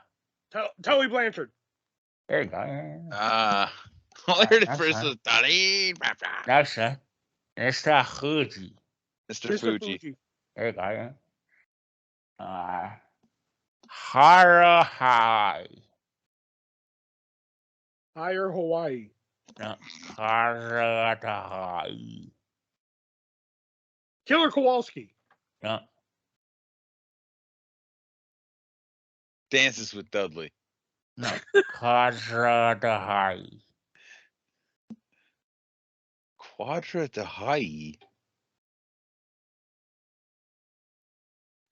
Tully Blanchard. There you go. All I heard at That's first fine. was Tali. That's it. Mr. Fuji. Mr. Fuji. There you go. Harahai. Higher Hawaii. No, Harahai. Killer Kowalski. No, Dances with Dudley. no, Harahai. Quadra de Hawaii.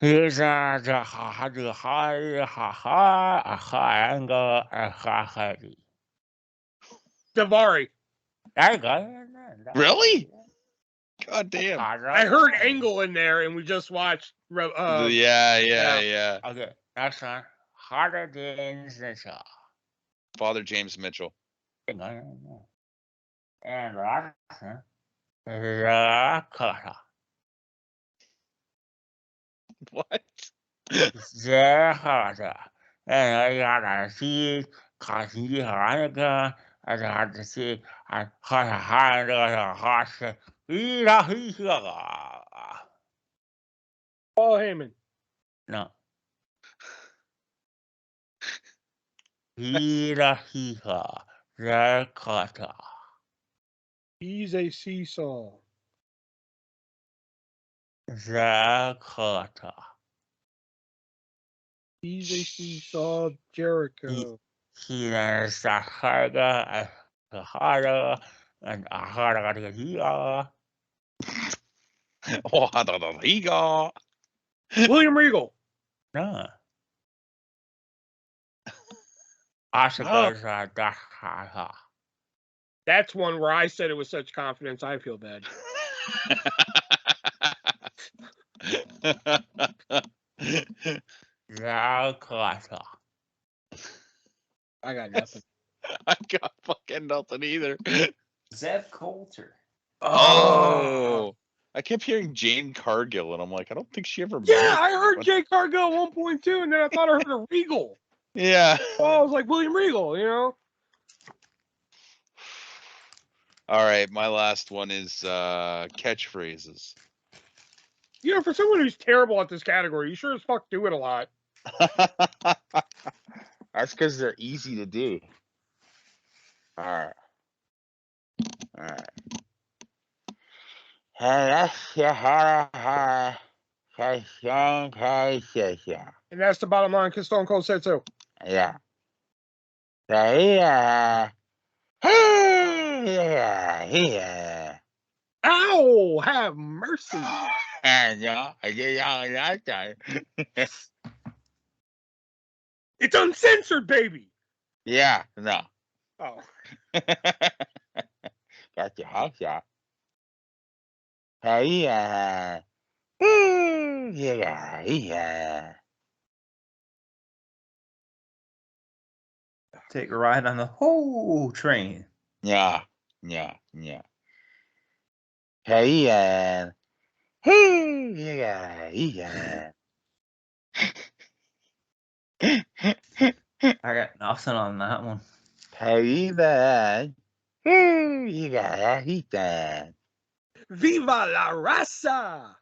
Here's the Davari. There you go. Really? God damn. I heard Angle in there, and we just watched. Yeah. Okay, next one. Harder than the Father James Mitchell. And last one. Rakata. What? Zehata. And I gotta see, cause you had a I had to see, I had a hand on a horse. Paul Heyman. No. Hirahiha. Rakata. He's a seesaw. Zakata. He saw Jericho. He is the harder and a harder here. William Regal. No. Asuka's the harder. That's one where I said it with such confidence. I feel bad. Yeah, Carter. I got nothing. I got fucking nothing either. Zev Coulter. Oh, I kept hearing Jane Cargill, and I'm like, I don't think she ever. Yeah, I heard Jay Cargill at 1.2, and then I thought I heard a Regal. Yeah. Oh, I was like William Regal, you know. All right, my last one is catchphrases. You know, for someone who's terrible at this category, you sure as fuck do it a lot. That's because they're easy to do. All right. And that's the bottom line, because Stone Cold said so. Yeah. Ow! Have mercy. It's uncensored, baby. Yeah, no. Oh. Got your house out. Take a ride on the whole train. Yeah. Hey, I got nothing on that one. Viva la raza!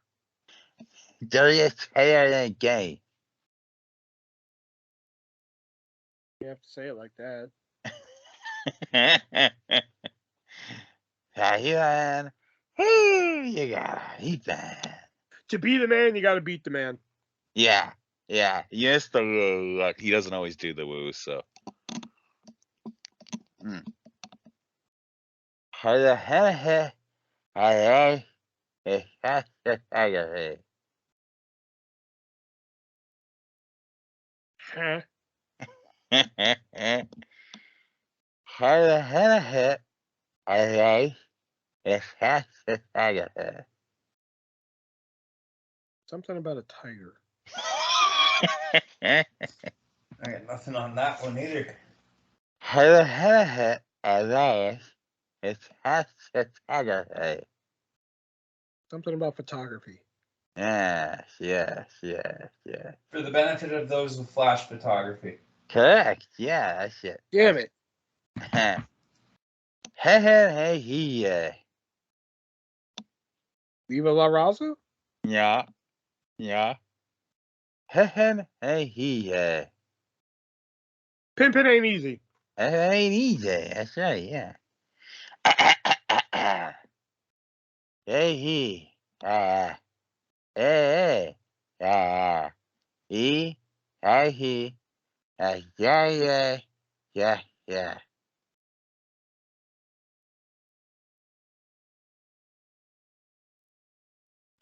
Dirtiest hair in the game. You have to say it like that. To be the man, you got to beat the man. Yeah. Yes, the woo. He doesn't always do the woo, so. Huh? Something about a tiger. I got nothing on that one either. Something about photography. Yes. For the benefit of those with flash photography. Correct. Yeah, that's it. Damn it. Viva la raza? Yeah. Pimpin' ain't easy. It ain't easy. That's right, yeah. Hey, yeah.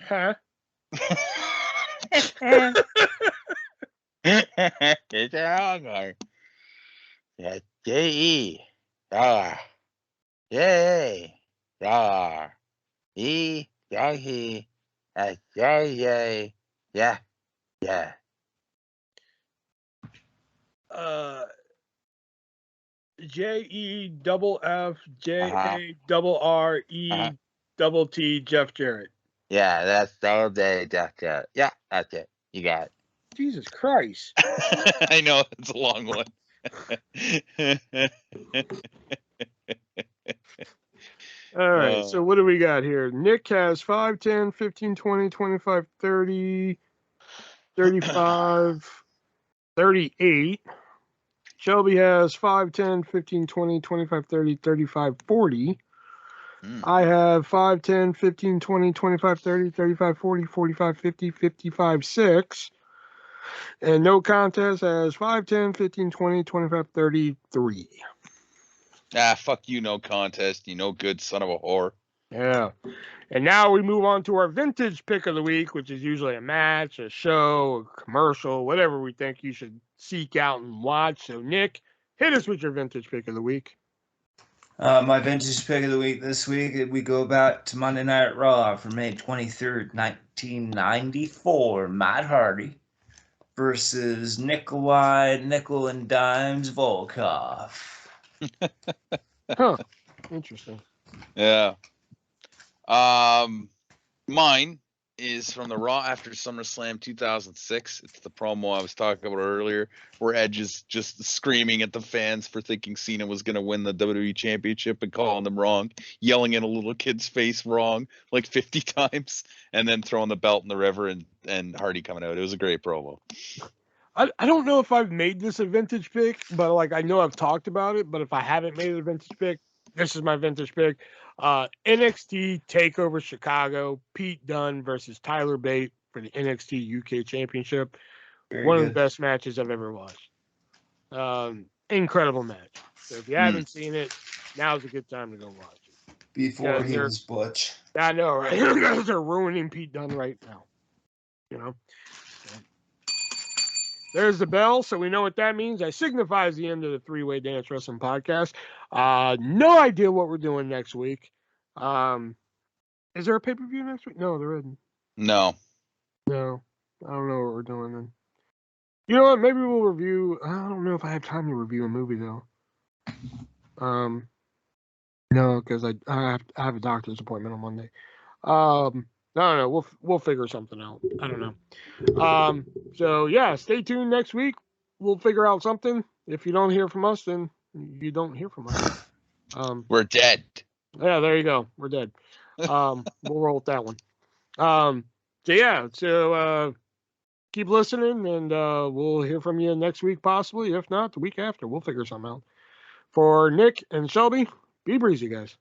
Huh? It's a long one. Yeah, J-E. Yeah. E. Yahi. J-A. Yeah. JEFFJRE Jeff Jarrett. Yeah, that's all day, Doctor. Yeah, that's it. You got it. Jesus Christ. I know, it's a long one. All right, so what do we got here? Nick has 5, 10, 15, 20, 25, 30, 35, 38. Shelby has 5, 10, 15, 20, 25, 30, 35, 40. I have 5, 10, 15, 20, 25, 30, 35, 40, 45, 50, 55, 6. And no contest has 5, 10, 15, 20, 25, 33. Ah, fuck you, no contest. You no good son of a whore. Yeah. And now we move on to our vintage pick of the week, which is usually a match, a show, a commercial, whatever we think you should seek out and watch. So, Nick, hit us with your vintage pick of the week. My vintage pick of the week this week, we go back to Monday Night Raw for May 23rd, 1994. Matt Hardy versus Nikolai Nickel and Dimes Volkov. Huh. Interesting. Yeah. Mine is from the Raw after SummerSlam 2006. It's the promo I was talking about earlier, where Edge is just screaming at the fans for thinking Cena was going to win the WWE Championship and calling them wrong, yelling in a little kid's face wrong like 50 times, and then throwing the belt in the river and Hardy coming out. It was a great promo. I don't know if I've made this a vintage pick, but like I know I've talked about it. But if I haven't made it a vintage pick, this is my vintage pick. NXT TakeOver Chicago, Pete Dunne versus Tyler Bate for the NXT UK Championship. One of the best matches I've ever watched. Incredible match. So if you haven't seen it, now's a good time to go watch it. Before he was Butch. I know, right? You guys are ruining Pete Dunne right now. You know? So, there's the bell, so we know what that means. That signifies the end of the Three-Way Dance Wrestling Podcast. No idea what we're doing next week. Is there a pay-per-view next week? No, there isn't. No. No. I don't know what we're doing then. You know what? Maybe we'll review. I don't know if I have time to review a movie, though. No, because I have a doctor's appointment on Monday. No, we'll figure something out. I don't know. So yeah, stay tuned next week. We'll figure out something. If you don't hear from us, then you don't hear from us. We're dead. Yeah, there you go. We're dead. We'll roll with that one. So keep listening, and we'll hear from you next week, possibly. If not, the week after. We'll figure something out. For Nick and Shelby, be breezy, guys.